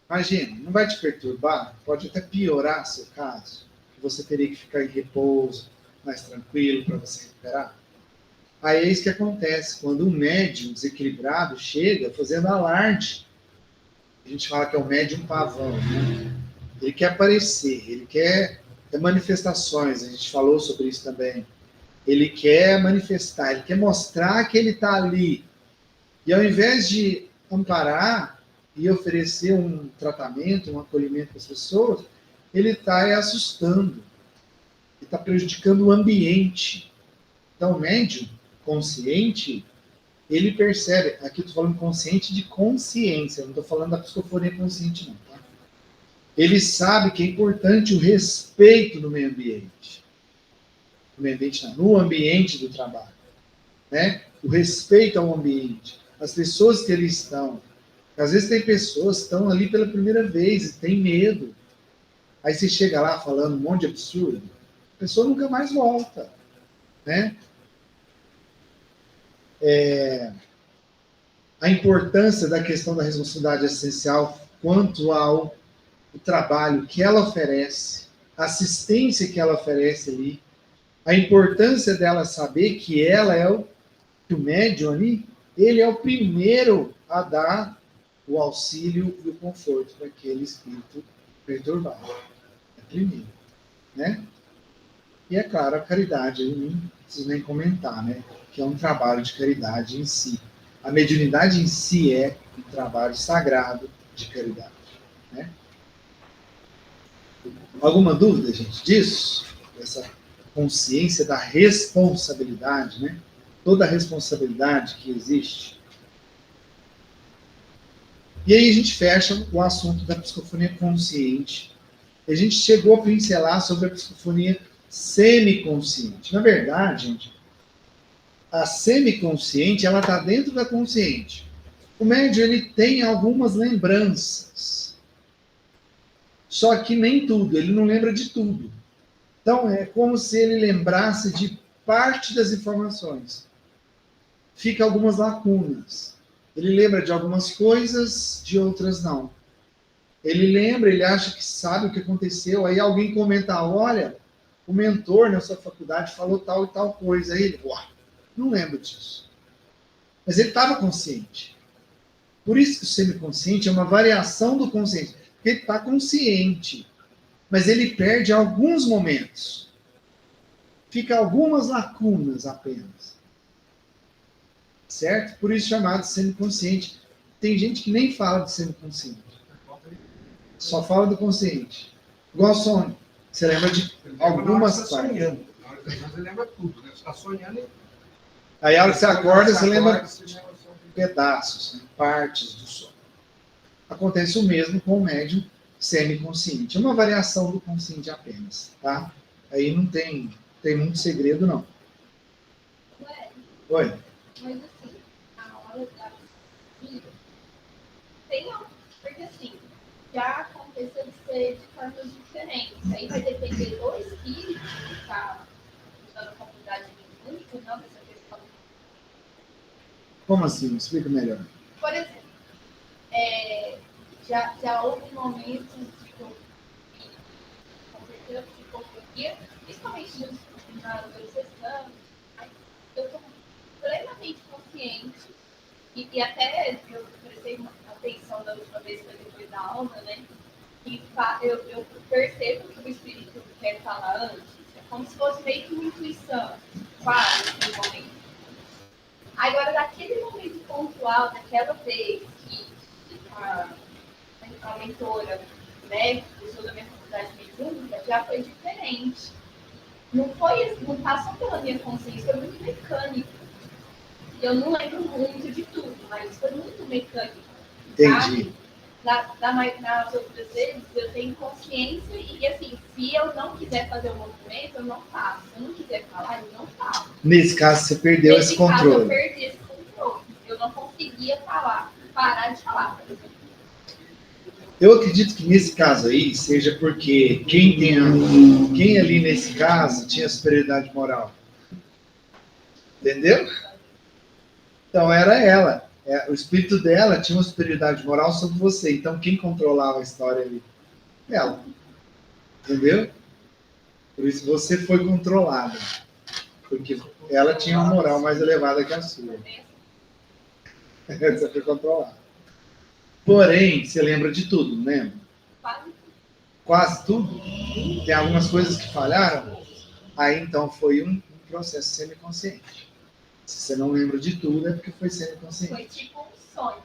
Imagina, não vai te perturbar? Pode até piorar seu caso, que você teria que ficar em repouso, mais tranquilo para você recuperar. Aí é isso que acontece, quando um médium desequilibrado chega fazendo alarde. A gente fala que é o médium pavão, né? Ele quer aparecer, ele quer manifestações, a gente falou sobre isso também. Ele quer manifestar, ele quer mostrar que ele está ali. E ao invés de amparar e oferecer um tratamento, um acolhimento para as pessoas, ele está assustando, ele está prejudicando o ambiente. Então, o médium consciente, ele percebe, aqui estou falando consciente de consciência, não estou falando da psicofonia consciente não, tá? Ele sabe que é importante o respeito no meio ambiente. No meio ambiente não, no ambiente do trabalho. né? O respeito ao ambiente, as pessoas que ali estão. Às vezes tem pessoas que estão ali pela primeira vez e tem medo. Aí você chega lá falando um monte de absurdo, a pessoa nunca mais volta, né? A importância da questão da responsabilidade essencial quanto ao trabalho que ela oferece, a assistência que ela oferece ali, a importância dela saber que ela é que o médium ali, ele é o primeiro a dar o auxílio e o conforto para aquele espírito perturbado. É primeiro, né? E é claro, a caridade, eu não preciso nem comentar, né? Que é um trabalho de caridade em si. A mediunidade em si é um trabalho sagrado de caridade, né? Alguma dúvida, gente, disso? Essa consciência da responsabilidade, né? Toda a responsabilidade que existe. E aí a gente fecha o assunto da psicofonia consciente. A gente chegou a pincelar sobre a psicofonia semiconsciente. Na verdade, gente, a semiconsciente, ela está dentro da consciente. O médium, ele tem algumas lembranças. Só que nem tudo, ele não lembra de tudo. Então, é como se ele lembrasse de parte das informações. Fica algumas lacunas. Ele lembra de algumas coisas, de outras não. Ele lembra, ele acha que sabe o que aconteceu, aí alguém comenta, olha, o mentor na sua faculdade falou tal e tal coisa. Aí ele, uau, não lembro disso. Mas ele estava consciente. Por isso que o semiconsciente é uma variação do consciente. Porque ele está consciente, mas ele perde alguns momentos. Fica algumas lacunas apenas. Certo? Por isso chamado semiconsciente. Tem gente que nem fala de semiconsciente. Só fala do consciente. Igual sonho. Você lembra de algumas partes. Sonhando. Na hora que você lembra tudo, né? Você está sonhando e... Aí a hora que você acorda, você lembra pedaços, né? Partes do sonho. Acontece o mesmo com o médium semiconsciente. É uma variação do consciente apenas, tá? Aí não tem muito segredo, não. Oi? Mas assim, a hora da vida tem algo, porque assim, já aconteceu de ser de formas diferentes. Aí vai depender do espírito que está usando a comunidade única, não dessa questão. Como assim? Explica melhor. Por exemplo, já houve momentos de que eu com certeza psicofobia, principalmente na adolescência, eu estou plenamente consciente e até eu prestei atenção da última vez que eu depois da aula, né? E eu percebo que o espírito quer falar antes, é como se fosse meio que uma intuição, quase no momento. Agora, daquele momento pontual, daquela vez que a mentora, né, usou da minha faculdade mediúnica, já foi diferente. Não passou pela minha consciência, foi muito mecânico. Eu não lembro muito de tudo, mas foi muito mecânico. Entendi. Nas outras vezes, eu tenho consciência e, assim, se eu não quiser fazer o movimento, eu não faço. Se eu não quiser falar, eu não falo. Nesse caso, você perdeu esse controle. Nesse caso, eu perdi esse controle. Eu não conseguia falar, parar de falar, por exemplo. Eu acredito que nesse caso aí seja porque quem ali nesse caso tinha superioridade moral. Entendeu? Então era ela. O espírito dela tinha uma superioridade moral sobre você. Então quem controlava a história ali? Ela. Entendeu? Por isso você foi controlada. Porque ela tinha uma moral mais elevada que a sua. Você foi controlada. Porém, você lembra de tudo, não lembra? Quase tudo? Tem algumas coisas que falharam? Aí então foi um processo semiconsciente. Se você não lembra de tudo, é porque foi semiconsciente. Foi tipo um sonho.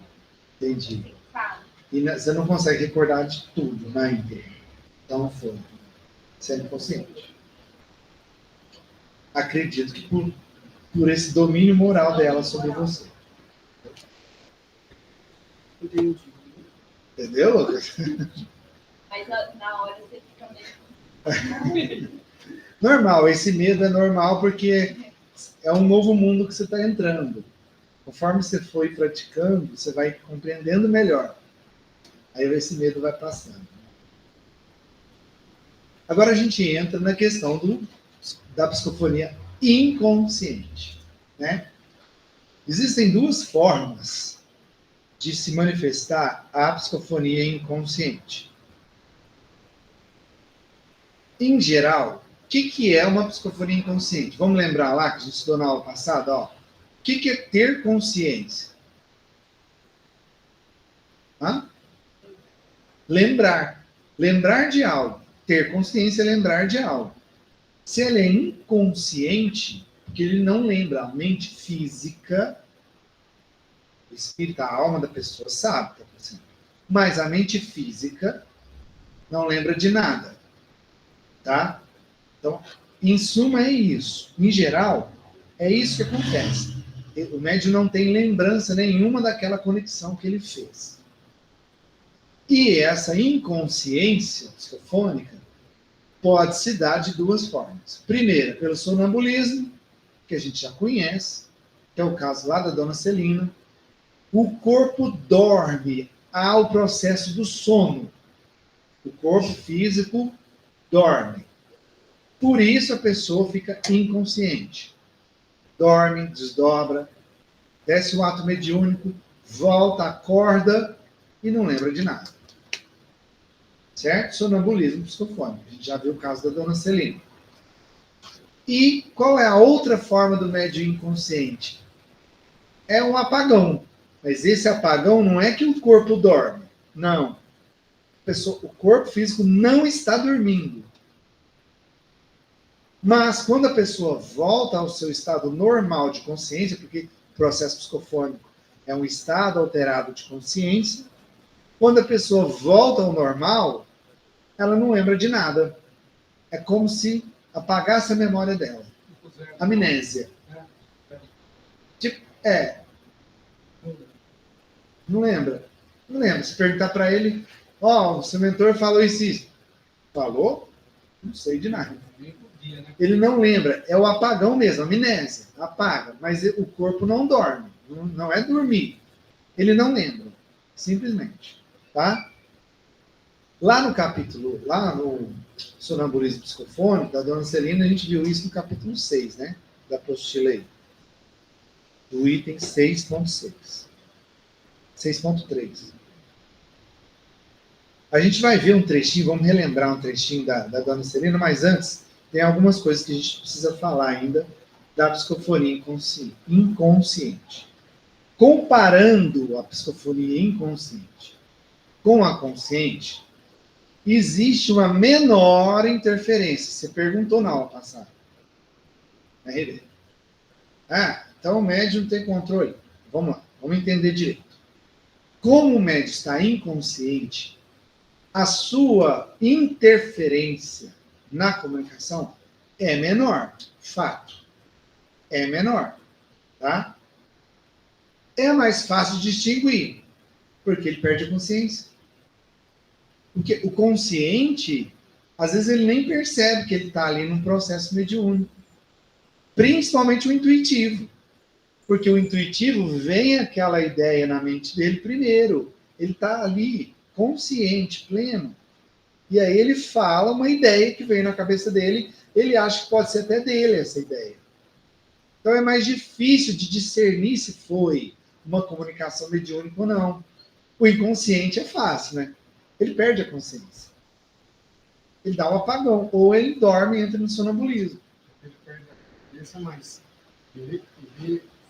Entendi. Sabe? E você não consegue recordar de tudo na íntegra. Então foi semiconsciente. Acredito que por esse domínio moral dela sobre você. Entendeu, Lucas? Mas na hora você fica meio... Normal, esse medo é normal porque é um novo mundo que você está entrando. Conforme você foi praticando, você vai compreendendo melhor. Aí esse medo vai passando. Agora a gente entra na questão da psicofonia inconsciente, né? Existem duas formas de se manifestar a psicofonia inconsciente. Em geral, o que é uma psicofonia inconsciente? Vamos lembrar lá que a gente estudou na aula passada, ó. O que é ter consciência? Hã? Lembrar. Lembrar de algo. Ter consciência é lembrar de algo. Se ele é inconsciente, porque ele não lembra, a mente física, o espírito, a alma da pessoa sabe, tá acontecendo. Mas a mente física não lembra de nada. Tá? Então, em suma é isso. Em geral, é isso que acontece. O médium não tem lembrança nenhuma daquela conexão que ele fez. E essa inconsciência psicofônica pode se dar de duas formas. Primeiro, pelo sonambulismo, que a gente já conhece, que é o caso lá da dona Celina. O corpo dorme ao processo do sono. O corpo físico dorme. Por isso a pessoa fica inconsciente. Dorme, desdobra, desce o ato mediúnico, volta, acorda e não lembra de nada. Certo? Sonambulismo psicofônico. A gente já viu o caso da dona Celina. E qual é a outra forma do médium inconsciente? É um apagão. Mas esse apagão não é que o corpo dorme. Não. O corpo físico não está dormindo. Mas quando a pessoa volta ao seu estado normal de consciência, porque o processo psicofônico é um estado alterado de consciência, quando a pessoa volta ao normal, ela não lembra de nada. É como se apagasse a memória dela. Amnésia. Tipo, não lembra. Não lembra. Se perguntar para ele, o seu mentor falou isso. Falou? Não sei de nada. Ele não lembra. É o apagão mesmo, amnésia. Apaga. Mas o corpo não dorme. Não é dormir. Ele não lembra. Simplesmente. Tá? Lá no capítulo, lá no sonambulismo psicofônico, da dona Celina, a gente viu isso no capítulo 6, né? Da apostila aí. Do item 6.6. 6.3. A gente vai ver um trechinho, vamos relembrar um trechinho da dona Celina, mas antes, tem algumas coisas que a gente precisa falar ainda da psicofonia inconsciente. Comparando a psicofonia inconsciente com a consciente, existe uma menor interferência. Você perguntou na aula passada. Então o médium não tem controle. Vamos lá, vamos entender direito. Como o médium está inconsciente, a sua interferência na comunicação é menor. Fato. É menor. Tá? É mais fácil de distinguir, porque ele perde a consciência. Porque o consciente, às vezes ele nem percebe que ele está ali num processo mediúnico. Principalmente o intuitivo. Porque o intuitivo vem aquela ideia na mente dele primeiro. Ele está ali, consciente, pleno. E aí ele fala uma ideia que veio na cabeça dele, ele acha que pode ser até dele essa ideia. Então é mais difícil de discernir se foi uma comunicação mediúnica ou não. O inconsciente é fácil, né? Ele perde a consciência. Ele dá um apagão. Ou ele dorme e entra no sonambulismo. Ele perde a cabeça, mas ele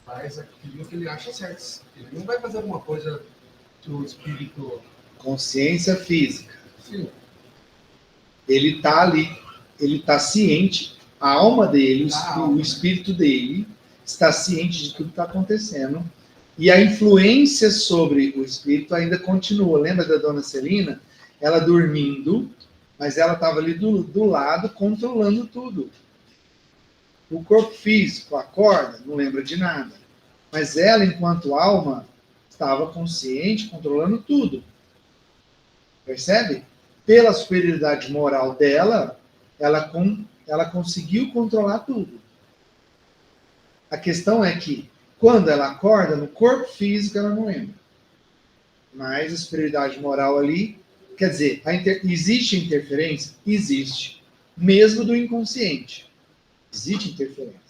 faz aquilo que ele acha certo. Ele não vai fazer alguma coisa que o espírito... Consciência física. Sim. Ele está ali. Ele está ciente. A alma dele, o espírito dele, está ciente de tudo que está acontecendo. E a influência sobre o espírito ainda continua. Lembra da dona Celina? Ela dormindo, mas ela estava ali do lado, controlando tudo. O corpo físico acorda, não lembra de nada. Mas ela, enquanto alma, estava consciente, controlando tudo. Percebe? Pela superioridade moral dela, ela conseguiu controlar tudo. A questão é que, quando ela acorda, no corpo físico ela não lembra. Mas a superioridade moral ali, quer dizer, existe interferência? Existe. Mesmo do inconsciente. Existe interferência.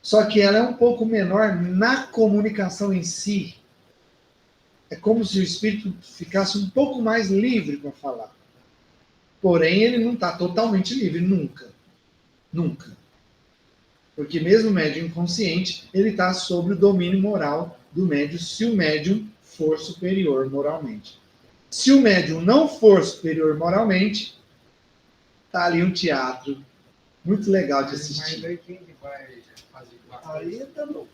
Só que ela é um pouco menor na comunicação em si. É como se o espírito ficasse um pouco mais livre para falar. Porém, ele não está totalmente livre, nunca. Nunca. Porque mesmo o médium inconsciente, ele está sob o domínio moral do médium, se o médium for superior moralmente. Se o médium não for superior moralmente, está ali um teatro muito legal de Mas assistir. daí quem que vai fazer com a Aí entra no.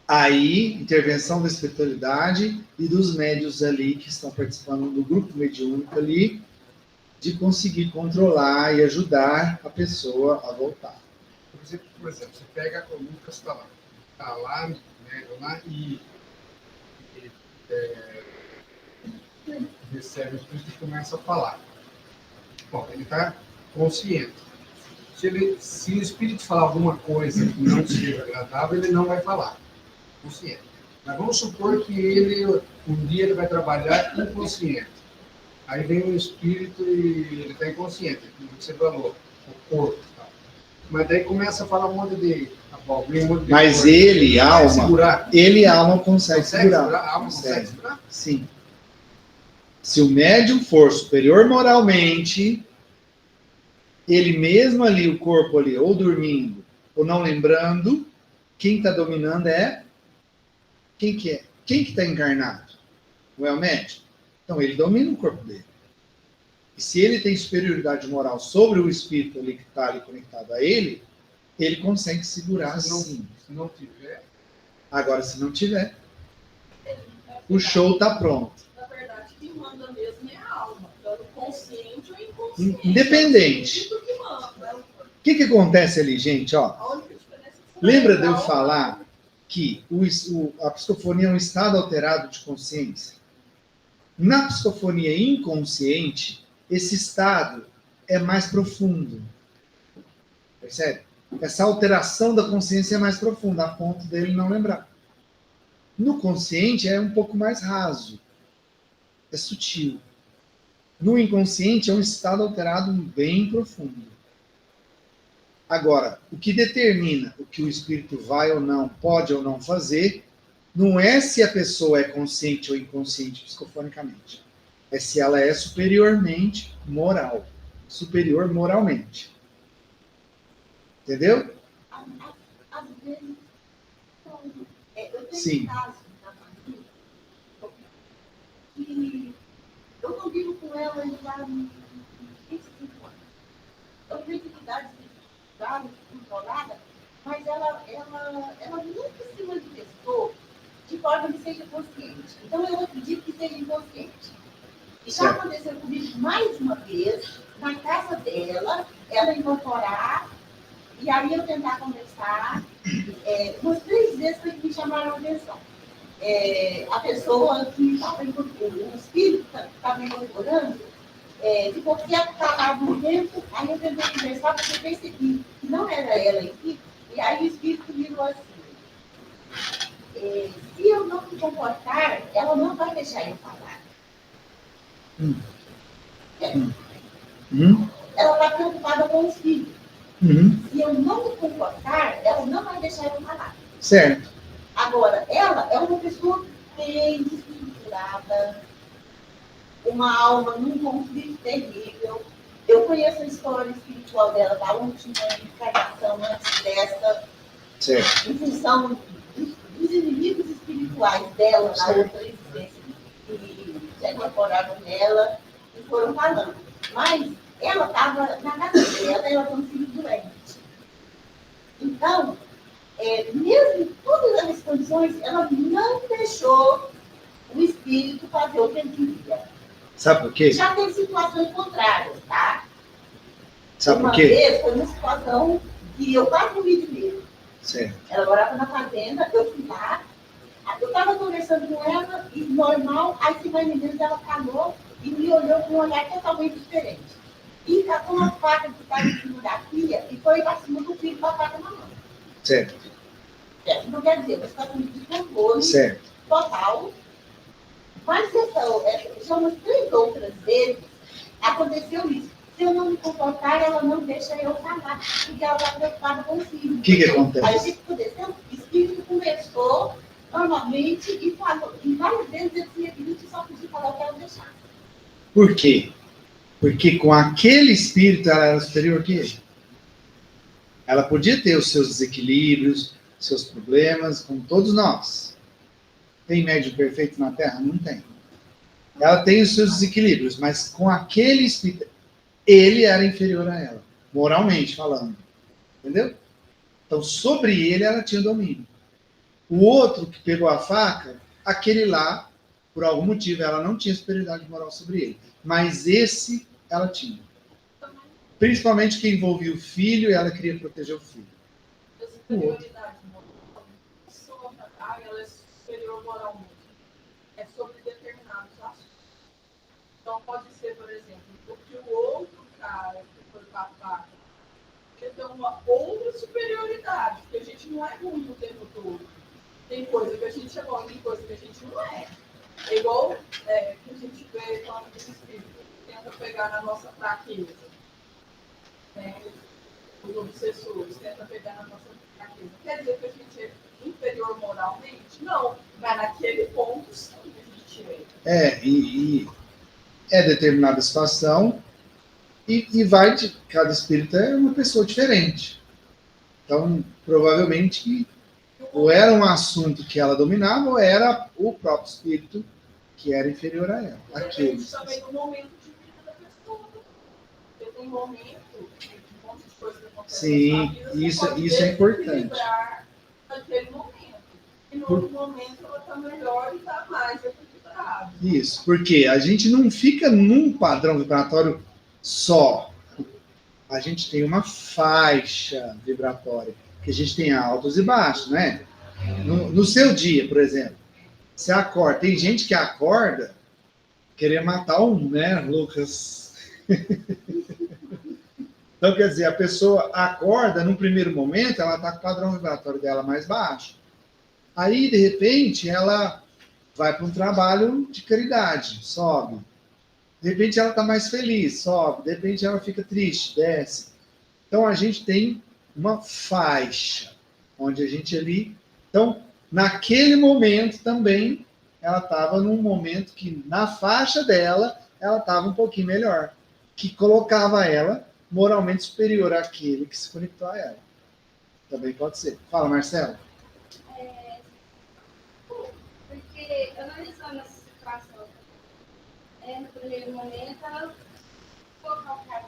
Aí, intervenção da espiritualidade e dos médiuns ali que estão participando do grupo mediúnico ali, de conseguir controlar e ajudar a pessoa a voltar. Por exemplo, você pega o Lucas, está lá, né, lá e recebe o Espírito e começa a falar. Bom, ele está consciente. Se o Espírito falar alguma coisa que não seja agradável, ele não vai falar. Consciente. Mas vamos supor que um dia ele vai trabalhar inconsciente. Aí vem um Espírito e ele está inconsciente, como você falou, o corpo. Tá? Mas daí começa a falar um monte de abobrinha, um monte de Mas coisa. ele, Vai alma, segurar. ele, alma, consegue Consegue segurar. segurar? A alma consegue Consegue. segurar? Sim. Se o médium for superior moralmente, ele mesmo ali, o corpo ali, ou dormindo, ou não lembrando, quem está dominando é... Quem que é? Quem que está encarnado? Não é o médium? Então, ele domina o corpo dele. E se ele tem superioridade moral sobre o espírito ali que está ali conectado a ele, ele consegue segurar sim. Se não tiver, Agora, se não tiver, o show está pronto. Na verdade, quem manda mesmo é a alma, tanto consciente ou inconsciente. Independente. É o espírito que manda. O que acontece ali, gente? Ó, A única diferença é que lembra de a eu alma- falar que a psicofonia é um estado alterado de consciência? Na psicofonia inconsciente, esse estado é mais profundo. Percebe? Essa alteração da consciência é mais profunda, a ponto dele não lembrar. No consciente é um pouco mais raso. É sutil. No inconsciente é um estado alterado bem profundo. Agora, o que determina o que o espírito vai ou não, pode ou não fazer, não é se a pessoa é consciente ou inconsciente psicofonicamente. É se ela é superiormente moral. Superior moralmente. Entendeu? Às vezes, eu tenho Sim. casos na família que eu convivo com ela já há 25 anos. Eu tenho dificuldade de estudar, controlada, mas ela nunca se manifestou de forma que seja consciente. Então, eu acredito que seja inconsciente. E já Certo. aconteceu comigo mais uma vez, na casa dela, ela incorporar, e aí eu tentar conversar. Umas 3 vezes foi que me chamaram a atenção. A pessoa que estava incorporando, o espírito que estava incorporando, ficou quieto, calado no tempo, aí eu tentei conversar, porque eu percebi que não era ela aqui, e aí o espírito virou assim. Se eu não me comportar, ela não vai deixar eu falar. Ela está preocupada com os filhos. Se eu não me comportar, ela não vai deixar eu falar. Certo. Agora, ela é uma pessoa bem desestruturada, uma alma num conflito terrível. Eu conheço a história espiritual dela, da última encarnação antes dessa, Certo. em função dos inimigos espirituais dela na outra existência, que se incorporaram nela e foram falando. Mas ela estava na casa dela, ela tinha um filho doente. Então, mesmo em todas as condições, ela não deixou o espírito fazer o que ele queria. Sabe por quê? Já tem situações contrárias, tá? Sabe por Uma quê? vez foi uma situação que eu quase morri de medo. Certo. Ela morava na fazenda, eu fui lá, eu estava conversando com ela, e normal, aí se vai me dentro, ela calou e me olhou com um olhar totalmente diferente. E catou uma faca que estava em cima da filha e foi para cima do filho com a faca na mão. Certo, Não quer dizer, você está com descontrole certo. total. Mas já umas 3 outras vezes aconteceu isso. Se eu não me comportar, ela não deixa eu falar, porque ela está preocupada com o filho. O que Aí eu acontece? tive que poder ser. O espírito conversou normalmente e falou. E várias vezes eu tinha que só pedir para ela que ela deixasse. Por quê? Porque com aquele espírito ela era superior que ele. Ela podia ter os seus desequilíbrios, seus problemas, como todos nós. Tem médium perfeito na Terra? Não tem. Ela tem os seus desequilíbrios, mas com aquele espírito, ele era inferior a ela, moralmente falando. Entendeu? Então, sobre ele, ela tinha domínio. O outro que pegou a faca, aquele lá, por algum motivo, ela não tinha superioridade moral sobre ele. Mas esse, ela tinha. Principalmente que envolvia o filho e ela queria proteger o filho. A superioridade moral, a pessoa, ela é superior moralmente. É sobre determinados assuntos. Então, pode ser, por exemplo, porque o outro cara que foi com a faca, ele tem uma outra superioridade, porque a gente não é ruim o tempo todo. Tem coisa que a gente é bom, tem coisa que a gente não é. É igual que a gente vê quando o espírito tenta pegar na nossa fraqueza. Os obsessores tentam pegar na nossa fraqueza. Quer dizer que a gente é inferior moralmente? Não, mas naquele ponto sim a gente é. E é determinada situação e vai de... Cada espírito é uma pessoa diferente. Então, provavelmente, ou era um assunto que ela dominava, ou era o próprio espírito que era inferior a ela. Depende também do momento de vida da pessoa. Porque tem momento, um monte de coisa que acontece Sim, na sua vida, você isso é importante. equilibrar naquele momento. E no outro momento ela está melhor e está mais equilibrada. Isso, porque a gente não fica num padrão vibratório só. A gente tem uma faixa vibratória, que a gente tem altos e baixos, né? No seu dia, por exemplo, você acorda. Tem gente que acorda querer matar um, né, Lucas? Então, quer dizer, a pessoa acorda, num primeiro momento, ela está com o padrão vibratório dela mais baixo. Aí, de repente, ela vai para um trabalho de caridade, sobe. De repente, ela está mais feliz, sobe. De repente, ela fica triste, desce. Então, a gente tem uma faixa, onde a gente ali... Então, naquele momento também, ela estava num momento que, na faixa dela, ela estava um pouquinho melhor, que colocava ela moralmente superior àquele que se conectou a ela. Também pode ser. Fala, Marcelo. Porque, analisando essa situação, no primeiro momento, ela colocou o cara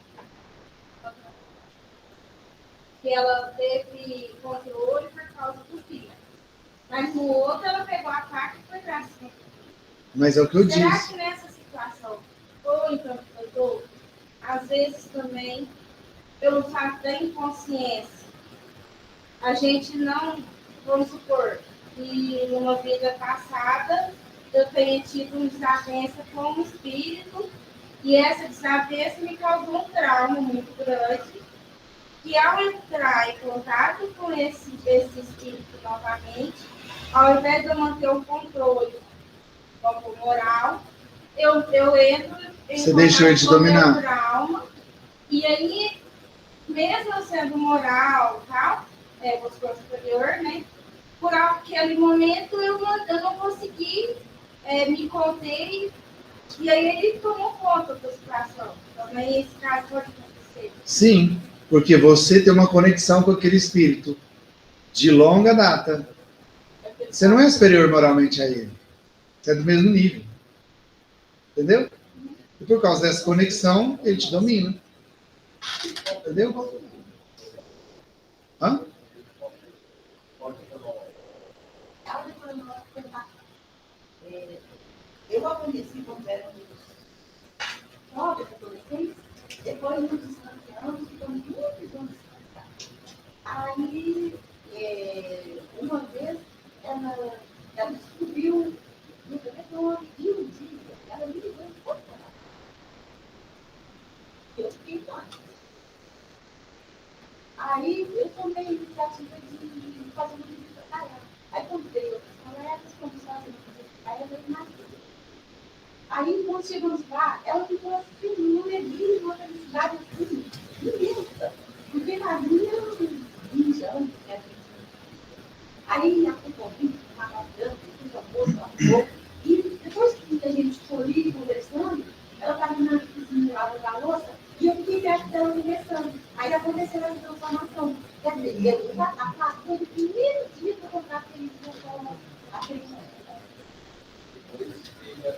que ela teve controle por causa do filho. Mas no outro, ela pegou a faca e foi pra cima. Mas é o que eu Será disse. que nessa situação, ou então, às vezes também, pelo fato da inconsciência, a gente não, vamos supor, que numa vida passada eu tenha tido uma desavença com o espírito e essa desavença me causou um trauma muito grande e ao entrar em contato com esse espírito novamente, ao invés de eu manter o controle como moral, eu entro em Você deixou ele te contato com o meu dominar. trauma e aí, mesmo eu sendo moral, tal, vou supor superior, né? Por aquele momento eu não consegui me conter e aí ele tomou conta da situação. Também esse caso pode acontecer. Sim, porque você tem uma conexão com aquele espírito de longa data. Você não é superior moralmente a ele. Você é do mesmo nível. Entendeu? E por causa dessa conexão, ele te domina. Entendeu? Hã? Eu a conheci quando era jovem, adolescente, depois nos distanciamos, ficamos muitos anos distanciados. Aí, uma vez, ela descobriu, e um dia, ela me ligou e foi para lá. Eu fiquei lá. Aí eu tomei a iniciativa de fazer uma visita para ela. Aí comprei outros colegas, começou a fazer uma visita para ela, eu imagino. Aí, quando chegamos lá, ela ficou assim, numa alegria, numa felicidade assim, imensa. Porque na minha, 20 anos, né? Aí, a convite, estava dando, fiz almoço, arrumou. E depois que a gente foi ali conversando, ela estava na cozinha lavando a louça, e eu fiquei perto dela conversando. Aí aconteceu essa transformação. Quer dizer, eu foi o primeiro dia que eu contratei aquele momento.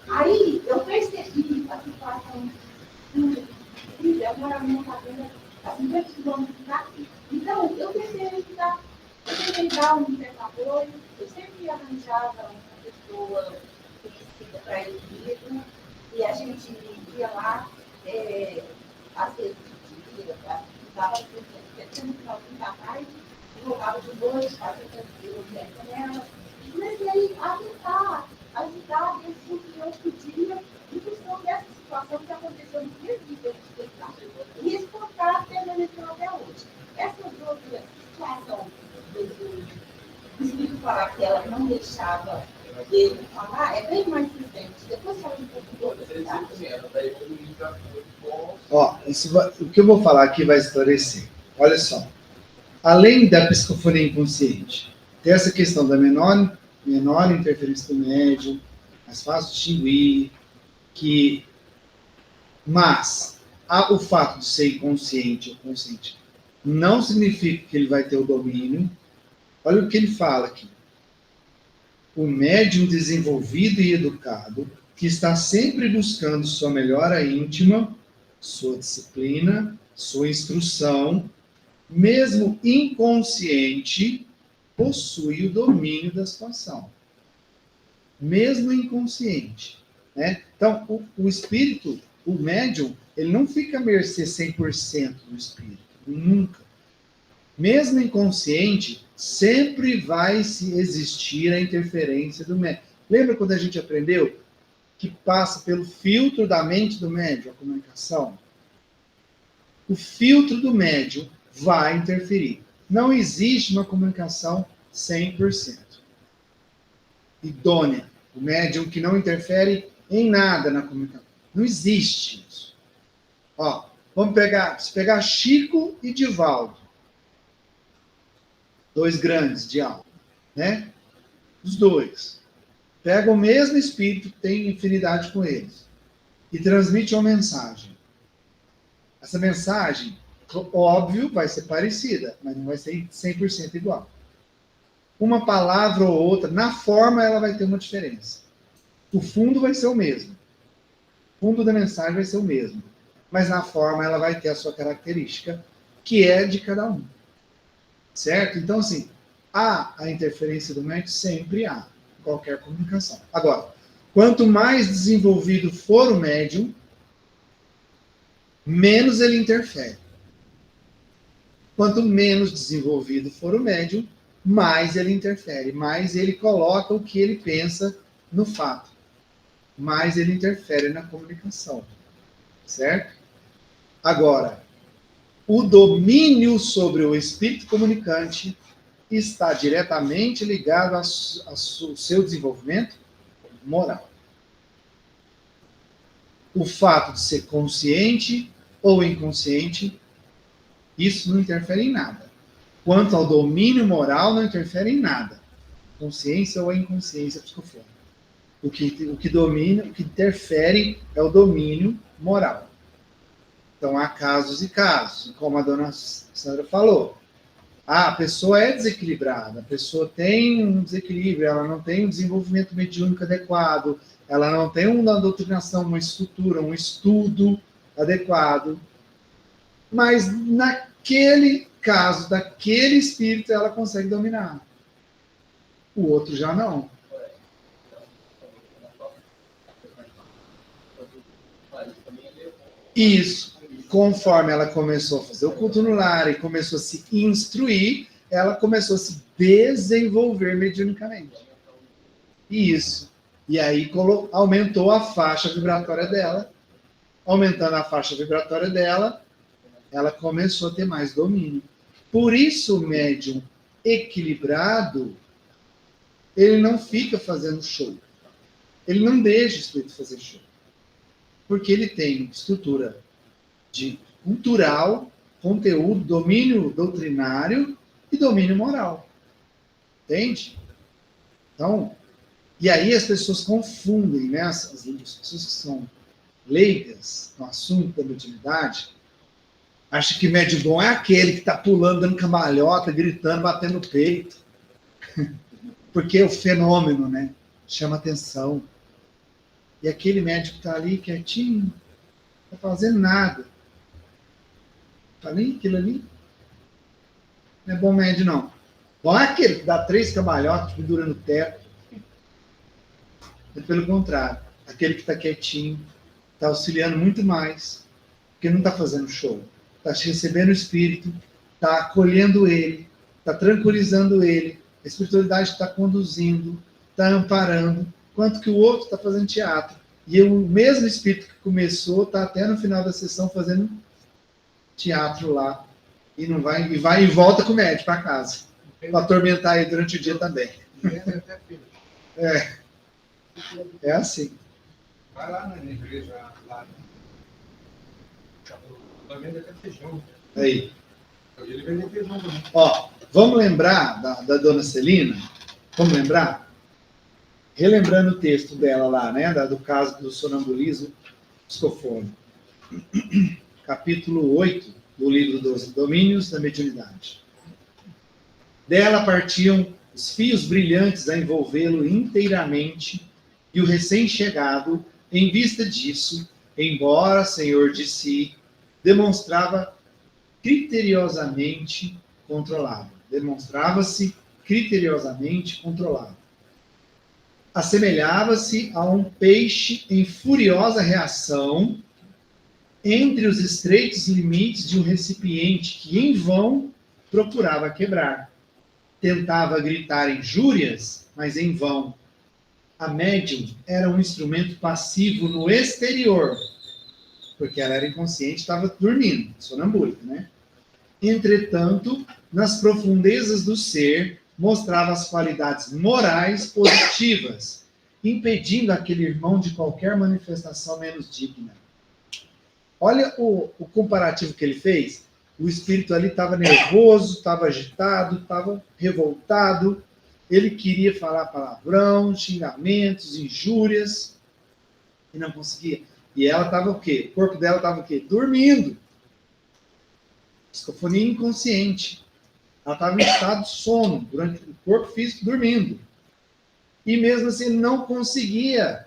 Aí eu percebi a situação de eu moro numa fazenda a 50 quilômetros daqui. Então, eu tentei dar um intercambor, eu sempre arranjava uma pessoa conhecida para ir comigo, e a gente ia lá, às vezes de dia, estava no finalzinho da tarde, voltava de noite, fazia tranquilo, com ela, e comecei a tentar ajudar dentro do que eu podia, em função dessa situação que aconteceu no dia que eu explicar. E esse contato permaneceu até hoje. Essas outras situações do espírito falar que ela não deixava ele falar, é bem mais presente. Depois fala um pouco do outro. Ó, o que eu vou falar aqui vai esclarecer. Olha só. Além da psicofonia inconsciente, tem essa questão da menor interferência do médium, mais fácil de distinguir, mas o fato de ser inconsciente ou consciente não significa que ele vai ter o domínio. Olha o que ele fala aqui. O médium desenvolvido e educado, que está sempre buscando sua melhora íntima, sua disciplina, sua instrução, mesmo inconsciente, possui o domínio da situação. Mesmo inconsciente. Né? Então, o espírito, o médium, ele não fica à mercê 100% do espírito. Nunca. Mesmo inconsciente, sempre vai existir a interferência do médium. Lembra quando a gente aprendeu que passa pelo filtro da mente do médium, a comunicação? O filtro do médium vai interferir. Não existe uma comunicação 100% idônea. O médium que não interfere em nada na comunicação. Não existe isso. Ó, se pegar Chico e Divaldo, dois grandes de alma, né? Os dois. Pega o mesmo espírito que tem infinidade com eles e transmite uma mensagem. Essa mensagem, óbvio, vai ser parecida, mas não vai ser 100% igual. Uma palavra ou outra, na forma ela vai ter uma diferença. O fundo vai ser o mesmo. O fundo da mensagem vai ser o mesmo. Mas na forma ela vai ter a sua característica, que é de cada um. Certo? Então, assim, há a interferência do médium? Sempre há, em qualquer comunicação. Agora, quanto mais desenvolvido for o médium, menos ele interfere. Quanto menos desenvolvido for o médium, mais ele interfere, mais ele coloca o que ele pensa no fato, mais ele interfere na comunicação. Certo? Agora, o domínio sobre o espírito comunicante está diretamente ligado ao seu desenvolvimento moral. O fato de ser consciente ou inconsciente, isso não interfere em nada. Quanto ao domínio moral, não interfere em nada. Consciência ou a inconsciência psicofônica. O que domina, o que interfere é o domínio moral. Então, há casos e casos, como a dona Sandra falou. A pessoa é desequilibrada, a pessoa tem um desequilíbrio, ela não tem um desenvolvimento mediúnico adequado, ela não tem uma doutrinação, uma estrutura, um estudo adequado. Mas, naquele caso, daquele espírito, ela consegue dominar. O outro já não. Isso. Conforme ela começou a fazer o culto no lar e começou a se instruir, ela começou a se desenvolver mediunicamente. Isso. E aí aumentou a faixa vibratória dela. Aumentando a faixa vibratória dela, ela começou a ter mais domínio. Por isso o médium equilibrado, ele não fica fazendo show. Ele não deixa o espírito fazer show. Porque ele tem estrutura de cultural, conteúdo, domínio doutrinário e domínio moral. Entende? Então, e aí as pessoas confundem, né? As pessoas que são leigas no assunto da mediunidade, acham que médium bom é aquele que está pulando, dando cambalhota, gritando, batendo no peito. Porque o fenômeno, né, chama atenção. E aquele médium que está ali quietinho, não está fazendo nada. Está ali, aquilo ali. Não é bom médium, não. Bom é aquele que dá 3 cambalhotas, pendura no teto. É pelo contrário. Aquele que está quietinho, está auxiliando muito mais, porque não está fazendo show. Está recebendo o espírito, está acolhendo ele, está tranquilizando ele. A espiritualidade está conduzindo, está amparando, enquanto que o outro está fazendo teatro. E o mesmo espírito que começou está até no final da sessão fazendo teatro lá. E não vai e volta com o médico para casa. Para atormentar ele durante o dia também. É assim. Vai lá na igreja, lá. Também vende feijão. Aí. Ele vende feijão também. Ó, vamos lembrar da dona Celina? Vamos lembrar? Relembrando o texto dela lá, né? Do caso do sonambulismo psicofônico. Capítulo 8 do livro dos Domínios da Mediunidade. Dela partiam os fios brilhantes a envolvê-lo inteiramente, e o recém-chegado, em vista disso, embora senhor de si, demonstrava criteriosamente controlado. Demonstrava-se criteriosamente controlado. Assemelhava-se a um peixe em furiosa reação entre os estreitos limites de um recipiente que, em vão, procurava quebrar. Tentava gritar injúrias, mas em vão. A médium era um instrumento passivo no exterior, porque ela era inconsciente, estava dormindo, sonambúlica, né? Entretanto, nas profundezas do ser, mostrava as qualidades morais positivas, impedindo aquele irmão de qualquer manifestação menos digna. Olha o comparativo que ele fez. O espírito ali estava nervoso, estava agitado, estava revoltado. Ele queria falar palavrão, xingamentos, injúrias, e não conseguia. E ela estava o quê? O corpo dela estava o quê? Dormindo. Psicofonia inconsciente. Ela estava em estado de sono, durante o corpo físico dormindo. E mesmo assim ele não conseguia.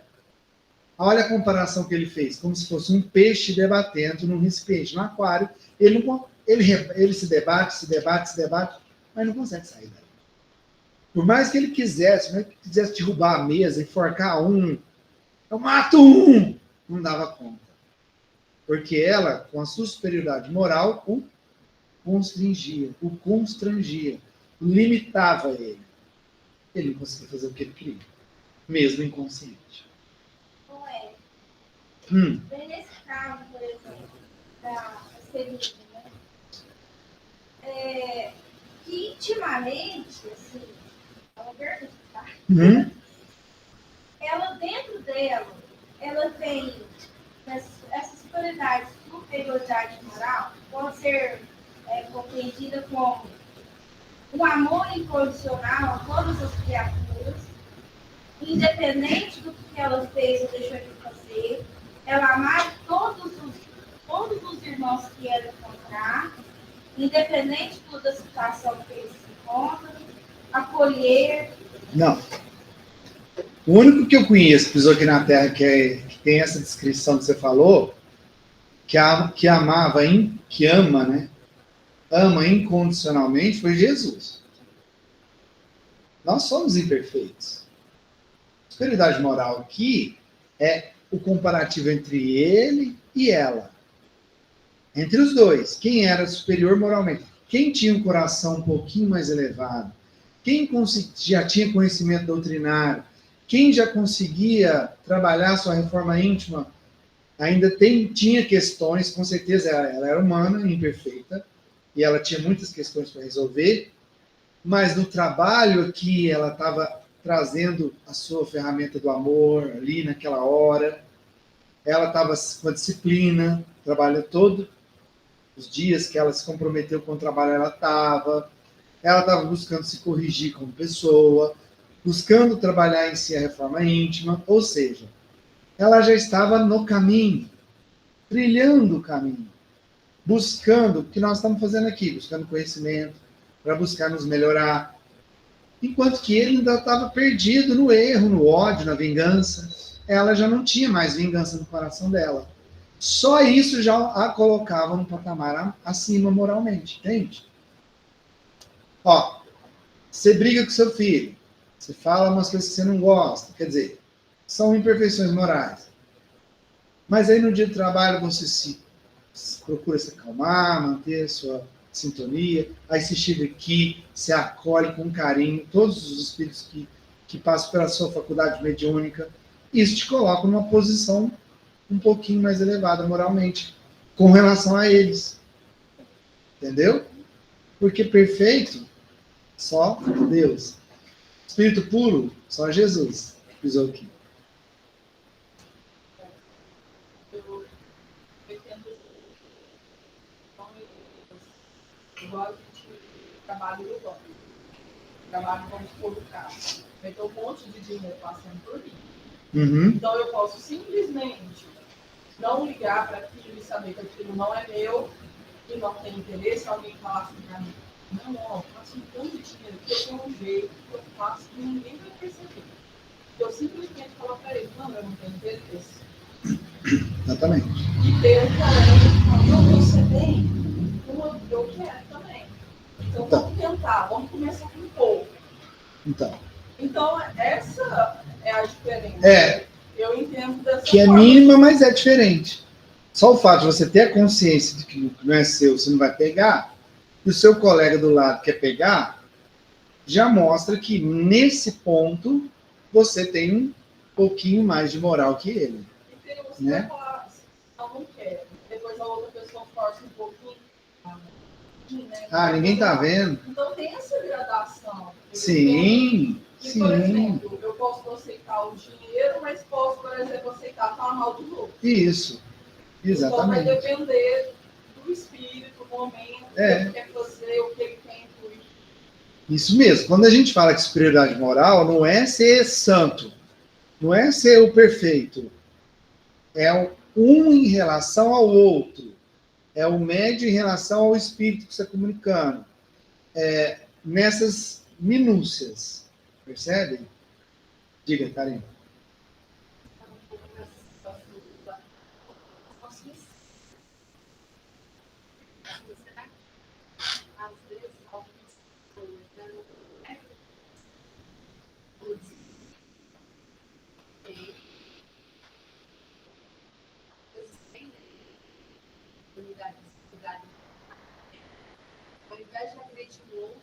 Olha a comparação que ele fez, como se fosse um peixe debatendo num recipiente, no aquário. Ele se debate, mas não consegue sair daí. Por mais que ele quisesse, derrubar a mesa, enforcar um, eu mato um, não dava conta. Porque ela, com a sua superioridade moral, o constrangia, limitava ele. Ele não conseguia fazer o que ele queria, mesmo inconsciente. Não é. Bem nesse caso, por exemplo, da Celina, né? Que intimamente, assim, ela pergunta, ela dentro dela, ela tem essa superioridade, superioridade moral, pode ser compreendida como um amor incondicional a todas as criaturas, independente do que ela fez ou deixou de fazer, ela amar todos os irmãos que ela encontrar, independente da situação que eles se encontram, acolher. Não. O único que eu conheço que pisou aqui na Terra que tem essa descrição que você falou, que amava, que ama, né? Ama incondicionalmente, foi Jesus. Nós somos imperfeitos. A superioridade moral aqui é o comparativo entre ele e ela. Entre os dois. Quem era superior moralmente? Quem tinha um coração um pouquinho mais elevado? Quem já tinha conhecimento doutrinário? Quem já conseguia trabalhar sua reforma íntima? Ainda tinha questões, com certeza ela era humana, imperfeita, e ela tinha muitas questões para resolver, mas no trabalho aqui ela estava trazendo a sua ferramenta do amor ali naquela hora, ela estava com a disciplina, trabalhando todos os dias que ela se comprometeu com o trabalho, ela estava buscando se corrigir como pessoa, buscando trabalhar em si a reforma íntima, ou seja, ela já estava no caminho, trilhando o caminho, buscando o que nós estamos fazendo aqui, buscando conhecimento, para buscar nos melhorar. Enquanto que ele ainda estava perdido no erro, no ódio, na vingança. Ela já não tinha mais vingança no coração dela. Só isso já a colocava num patamar acima moralmente, entende? Ó, você briga com seu filho, você fala umas coisas que você não gosta, quer dizer, são imperfeições morais. Mas aí no dia do trabalho você procura se acalmar, manter a sua sintonia, aí você chega aqui, se acolhe com carinho, todos os espíritos que passam pela sua faculdade mediúnica, isso te coloca numa posição um pouquinho mais elevada moralmente, com relação a eles. Entendeu? Porque perfeito, só Deus. Espírito puro, só Jesus pisou aqui. Igual a gente trabalha no banco. Trabalho, vamos pôr no carro. Vai ter um monte de dinheiro passando por mim. Uhum. Então eu posso simplesmente não ligar para aquilo e saber que aquilo não é meu e não tem interesse. Alguém falar assim para mim, não, ó, eu faço um tanto de dinheiro que eu tenho um jeito que eu faço que ninguém vai perceber. Eu simplesmente falo para ele, não, eu não tenho interesse. Exatamente. E ter um colega que fala, não, você tem, eu quero também. Então vamos tentar, vamos começar com um pouco. Então, essa é a diferença. É. Eu entendo dessa Que é forma. mínima, mas é diferente. Só o fato de você ter a consciência de que não é seu, você não vai pegar, e o seu colega do lado quer pegar, já mostra que nesse ponto você tem um pouquinho mais de moral que ele. Então, você Né? vai falar, não quero. Depois a outra pessoa força um pouquinho. Né? Ah, ninguém tá vendo? Então tem essa gradação. Sim, E, por sim. exemplo, eu posso aceitar o dinheiro, mas posso, por exemplo, aceitar falar mal dos outros. Isso, exatamente. Então vai depender do espírito, do momento, o que ele quer fazer, o que ele quer incluir. Isso mesmo. Quando a gente fala de superioridade moral, não é ser santo, não é ser o perfeito. É um em relação ao outro. É o médio em relação ao espírito que você está comunicando. Nessas minúcias. Percebe? Diga, Karine. Ao invés de agredir o outro,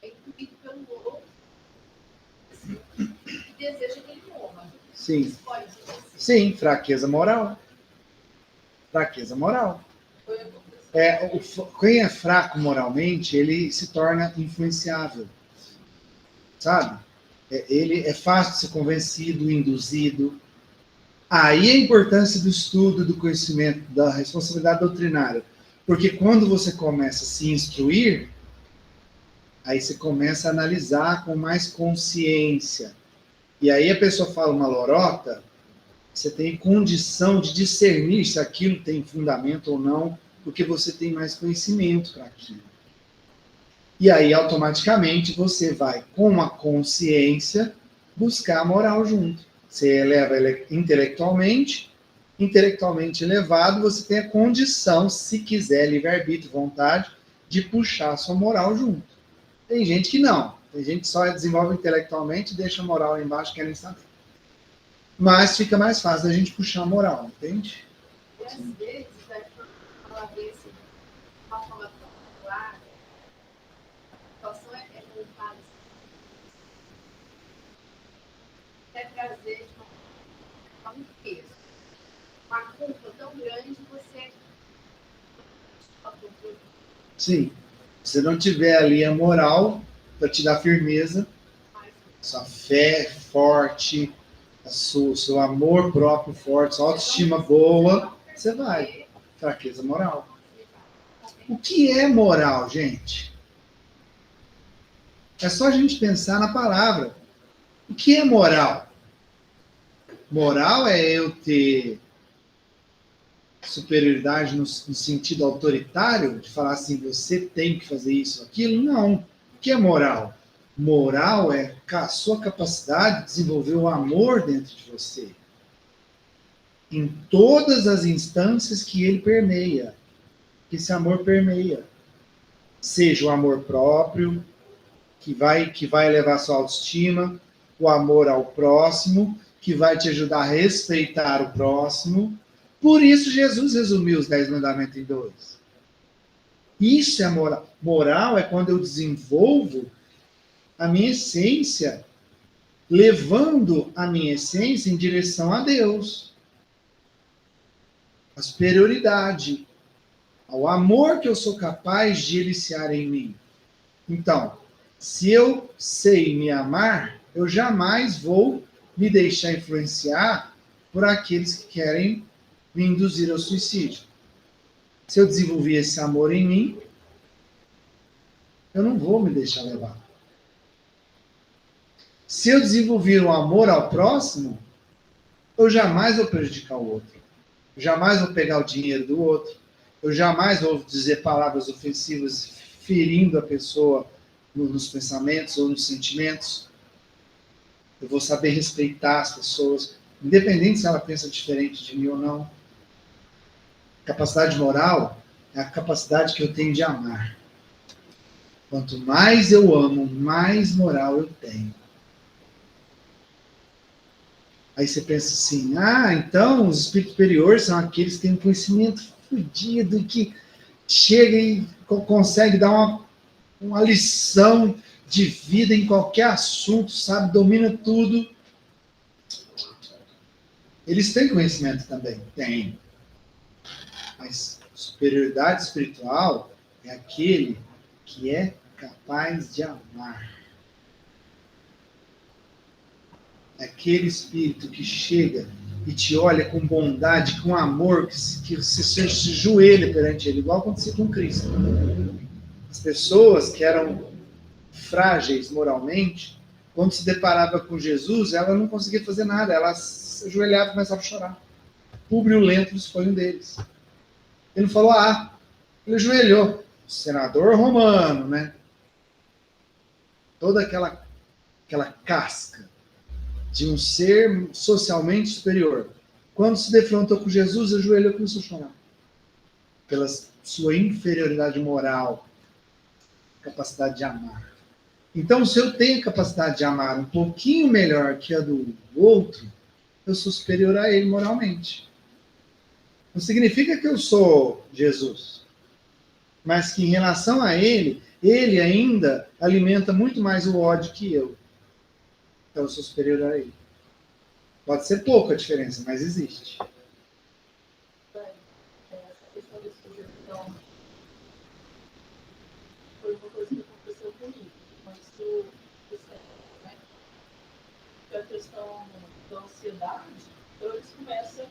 é intuído pelo outro e deseja que ele morra. Sim. Sim, fraqueza moral. Fraqueza moral. Quem é fraco moralmente, ele se torna influenciável. Sabe? Ele é fácil de ser convencido, induzido. Aí a importância do estudo, do conhecimento, da responsabilidade doutrinária. Porque quando você começa a se instruir, aí você começa a analisar com mais consciência. E aí a pessoa fala uma lorota, você tem condição de discernir se aquilo tem fundamento ou não, porque você tem mais conhecimento para aquilo. E aí, automaticamente, você vai, com a consciência, buscar a moral junto. Você eleva ele intelectualmente elevado, você tem a condição, se quiser, livre-arbítrio, vontade, de puxar a sua moral junto. Tem gente que não. Tem gente que só desenvolve intelectualmente e deixa a moral lá embaixo, querem saber. Mas fica mais fácil da gente puxar a moral, entende? E às vezes, vai falar bem assim, uma forma clara, a situação é montada, é trazer de uma peso, uma culpa tão grande, você Sim. Se não tiver ali a moral para te dar firmeza, sua fé forte, seu amor próprio forte, sua autoestima boa, você vai. Fraqueza moral. O que é moral, gente? É só a gente pensar na palavra. O que é moral? Moral é eu ter superioridade no sentido autoritário, de falar assim, você tem que fazer isso, aquilo? Não. O que é moral? Moral é a sua capacidade de desenvolver o amor dentro de você. Em todas as instâncias que ele permeia. Que esse amor permeia. Seja o amor próprio, que vai elevar sua autoestima, o amor ao próximo, que vai te ajudar a respeitar o próximo. Por isso Jesus resumiu os 10 mandamentos em 2. Isso é moral. Moral é quando eu desenvolvo a minha essência, levando a minha essência em direção a Deus. A superioridade, ao amor que eu sou capaz de iniciar em mim. Então, se eu sei me amar, eu jamais vou me deixar influenciar por aqueles que querem me induzir ao suicídio. Se eu desenvolver esse amor em mim, eu não vou me deixar levar. Se eu desenvolver um amor ao próximo, eu jamais vou prejudicar o outro. Eu jamais vou pegar o dinheiro do outro. Eu jamais vou dizer palavras ofensivas ferindo a pessoa nos pensamentos ou nos sentimentos. Eu vou saber respeitar as pessoas, independente se ela pensa diferente de mim ou não. Capacidade moral é a capacidade que eu tenho de amar. Quanto mais eu amo, mais moral eu tenho. Aí você pensa assim, então os espíritos superiores são aqueles que têm um conhecimento fodido e que chega e consegue dar uma lição de vida em qualquer assunto, sabe? Domina tudo. Eles têm conhecimento também? Tem. Mas superioridade espiritual é aquele que é capaz de amar. Aquele espírito que chega e te olha com bondade, com amor, que você se ajoelha perante ele, igual acontecia com Cristo. As pessoas que eram frágeis moralmente, quando se deparava com Jesus, ela não conseguia fazer nada, ela se ajoelhava e começava a chorar. Públio Lentulus foi um deles. Ele não falou, ele ajoelhou. Senador romano, né? Toda aquela casca de um ser socialmente superior. Quando se defrontou com Jesus, ajoelhou e começou a chorar. Pela sua inferioridade moral, capacidade de amar. Então, se eu tenho capacidade de amar um pouquinho melhor que a do outro, eu sou superior a ele moralmente. Não significa que eu sou Jesus, mas que em relação a ele ainda alimenta muito mais o ódio que eu. Então eu sou superior a ele. Pode ser pouca a diferença, mas existe. Essa questão da sugestão foi uma coisa que aconteceu comigo. Mas né? Que a questão da ansiedade, então eles começam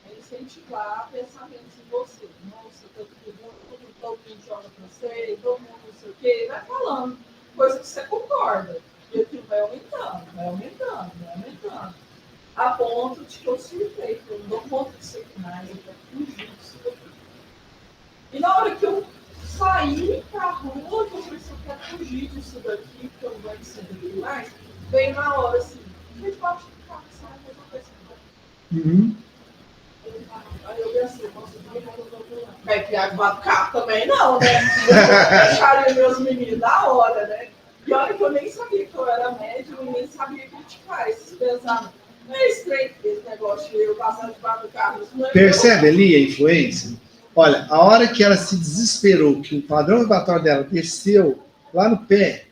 a incentivar pensamentos em você. Nossa, todo mundo joga pra você, todo mundo não sei o quê, vai falando coisa que você concorda. E aquilo vai aumentando. A ponto de que eu surtei, eu não dou conta disso aqui mais, eu quero fugir disso daqui. E na hora que eu saí pra rua, que eu pensei, eu quero fugir disso daqui, porque eu não vou entender mais, veio na hora assim, a gente pode ficar pensando a mesma coisa que eu. Aí eu pensei, nossa, vai criar de carro também não, né? Eu deixaria meus meninos da hora, né? E olha que eu nem sabia que eu era médium e nem sabia criticar esses pensamentos. Não é estranho esse negócio de eu passar debaixo do carro. Percebe ali a influência? Olha, a hora que ela se desesperou, que o padrão vibratório dela desceu lá no pé,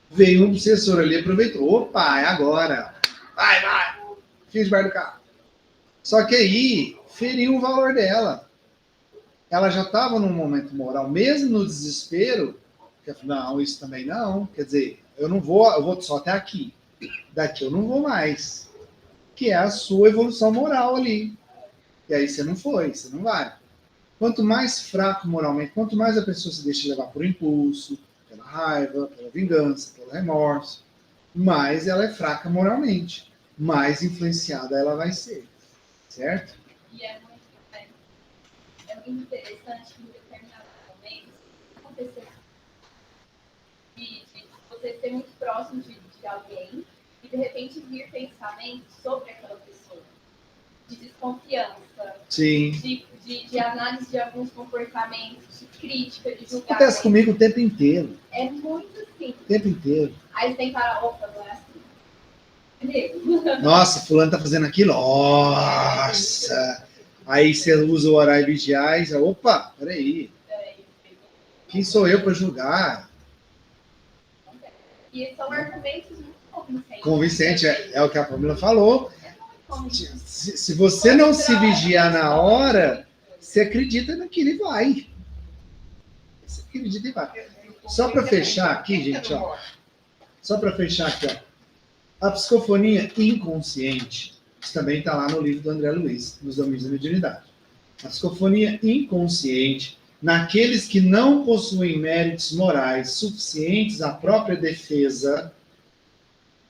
veio um obsessor ali e aproveitou. Opa, é agora. Vai. Fiz debaixo do carro. Só que aí feriu o valor dela. ela já estava num momento moral, mesmo no desespero, que ela falou, não, isso também não, quer dizer, eu vou só até aqui, daqui eu não vou mais, que é a sua evolução moral ali. E aí você não foi, você não vai. Quanto mais fraco moralmente, quanto mais a pessoa se deixa levar por impulso, pela raiva, pela vingança, pelo remorso, mais ela é fraca moralmente, mais influenciada ela vai ser, certo? E é muito interessante que em determinados momentos acontecer de você ser muito próximo de alguém e de repente vir pensamentos sobre aquela pessoa, de desconfiança, Sim. de análise de alguns comportamentos, de crítica, de julgamento. Acontece comigo o tempo inteiro. É muito assim. O tempo inteiro. Aí você tem que parar, opa, não é assim. É mesmo. Nossa, fulano tá fazendo aquilo. Nossa! Aí você usa o orar e vigiar e diz, opa, peraí. Quem sou eu para julgar? E são argumentos muito convincentes. Convincente, é o que a Pamela falou. Se você não se vigiar na hora, você acredita naquilo e vai. Você acredita e vai. Só para fechar aqui, gente, ó. Só para fechar aqui, ó. A psicofonia inconsciente, isso também está lá no livro do André Luiz, nos Domínios da Mediunidade. A psicofonia inconsciente, naqueles que não possuem méritos morais suficientes à própria defesa,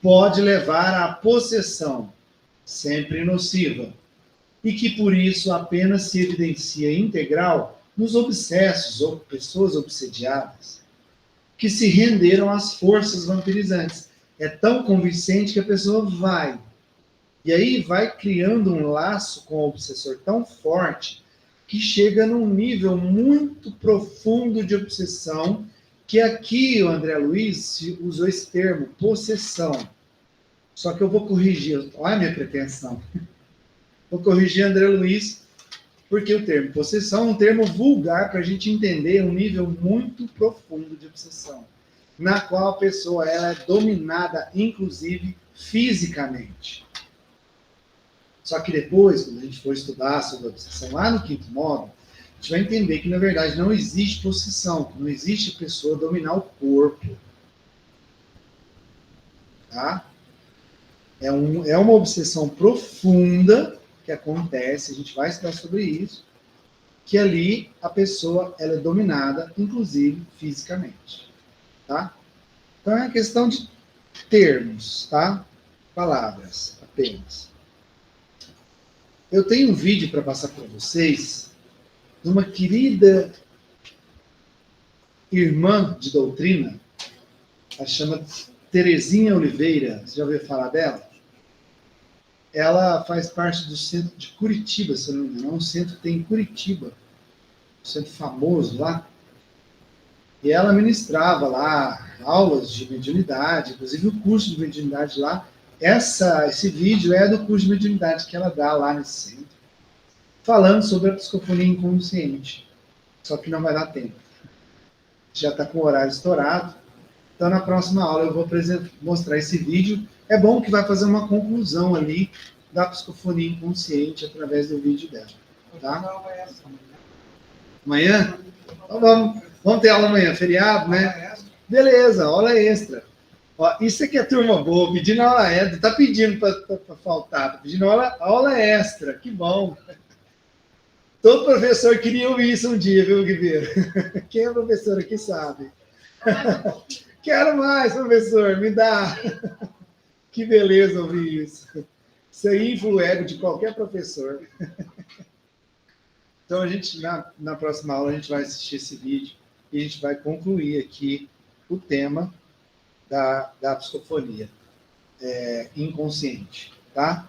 pode levar à possessão, sempre nociva, e que por isso apenas se evidencia integral nos obsessos ou pessoas obsediadas, que se renderam às forças vampirizantes. É tão convincente que a pessoa vai. E aí vai criando um laço com o obsessor tão forte que chega num nível muito profundo de obsessão, que aqui o André Luiz usou esse termo, possessão. Só que eu vou corrigir, olha a minha pretensão. Vou corrigir André Luiz, porque o termo possessão é um termo vulgar para a gente entender um nível muito profundo de obsessão, na qual a pessoa ela é dominada, inclusive, fisicamente. Só que depois, quando a gente for estudar sobre a obsessão lá no quinto módulo, a gente vai entender que, na verdade, não existe possessão, não existe pessoa dominar o corpo. Tá? É uma obsessão profunda que acontece, a gente vai estudar sobre isso, que ali a pessoa ela é dominada, inclusive, fisicamente. Tá? Então é uma questão de termos, tá? Palavras apenas. Eu tenho um vídeo para passar para vocês de uma querida irmã de doutrina, ela chama Terezinha Oliveira. Você já ouviu falar dela? Ela faz parte do centro de Curitiba, se eu não me engano. É um centro que tem em Curitiba, um centro famoso lá. E ela ministrava lá aulas de mediunidade, inclusive o curso de mediunidade lá. Esse vídeo é do curso de mediunidade que ela dá lá nesse centro, falando sobre a psicofonia inconsciente. Só que não vai dar tempo. Já está com o horário estourado. Então, na próxima aula, eu vou mostrar esse vídeo. É bom que vai fazer uma conclusão ali da psicofonia inconsciente através do vídeo dela. Tá? Amanhã? Então, vamos ter aula amanhã, feriado, né? Beleza, aula extra. Ó, isso aqui é turma boa, pedindo aula extra. Tá pedindo para faltar, tá pedindo aula extra. Que bom. Todo professor queria ouvir isso um dia, viu, Guiveiro? Quem é professor aqui sabe. Quero mais, professor, me dá. Que beleza ouvir isso. Isso aí influi o ego de qualquer professor. Então, a gente, na próxima aula, a gente vai assistir esse vídeo e a gente vai concluir aqui o tema da psicofonia inconsciente, tá?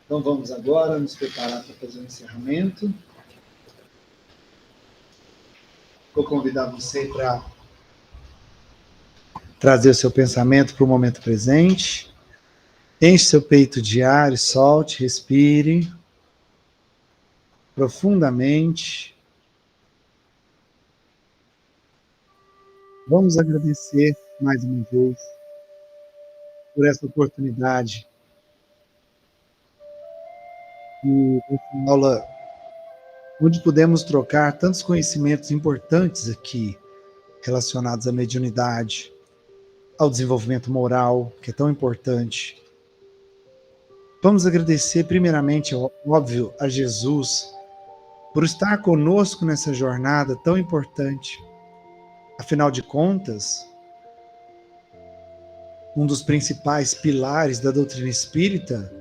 Então, vamos agora nos preparar para fazer o encerramento. Vou convidar você para trazer o seu pensamento para o momento presente. Enche seu peito de ar e solte, respire profundamente. Vamos agradecer mais uma vez por essa oportunidade de essa aula onde pudemos trocar tantos conhecimentos importantes aqui, relacionados à mediunidade, ao desenvolvimento moral, que é tão importante. Vamos agradecer primeiramente, óbvio, a Jesus por estar conosco nessa jornada tão importante. Afinal de contas, um dos principais pilares da doutrina espírita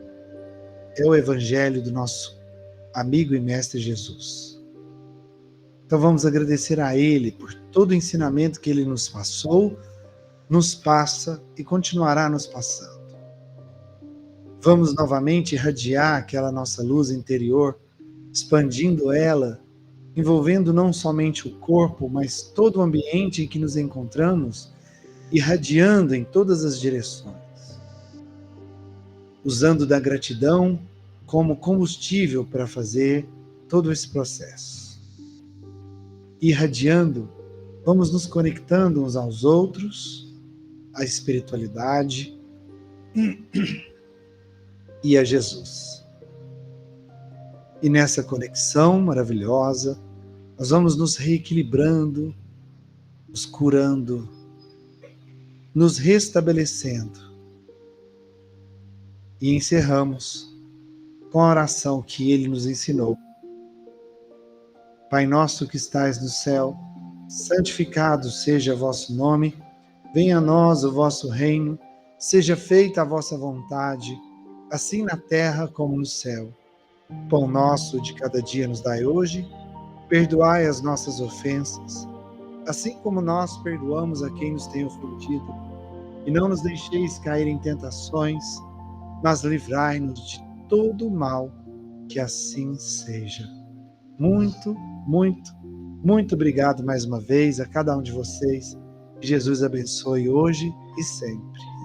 é o evangelho do nosso amigo e mestre Jesus. Então vamos agradecer a Ele por todo o ensinamento que Ele nos passou, nos passa e continuará nos passando. Vamos novamente irradiar aquela nossa luz interior, expandindo ela, envolvendo não somente o corpo, mas todo o ambiente em que nos encontramos, irradiando em todas as direções, usando da gratidão como combustível para fazer todo esse processo. Irradiando, vamos nos conectando uns aos outros, à espiritualidade e a Jesus. E nessa conexão maravilhosa, nós vamos nos reequilibrando, nos curando, nos restabelecendo. E encerramos com a oração que Ele nos ensinou. Pai nosso que estais no céu, santificado seja vosso nome, venha a nós o vosso reino, seja feita a vossa vontade, assim na terra como no céu. Pão nosso de cada dia nos dai hoje, perdoai as nossas ofensas, assim como nós perdoamos a quem nos tem ofendido, e não nos deixeis cair em tentações, mas livrai-nos de todo o mal, que assim seja. Muito, muito, muito obrigado mais uma vez a cada um de vocês. Que Jesus abençoe hoje e sempre.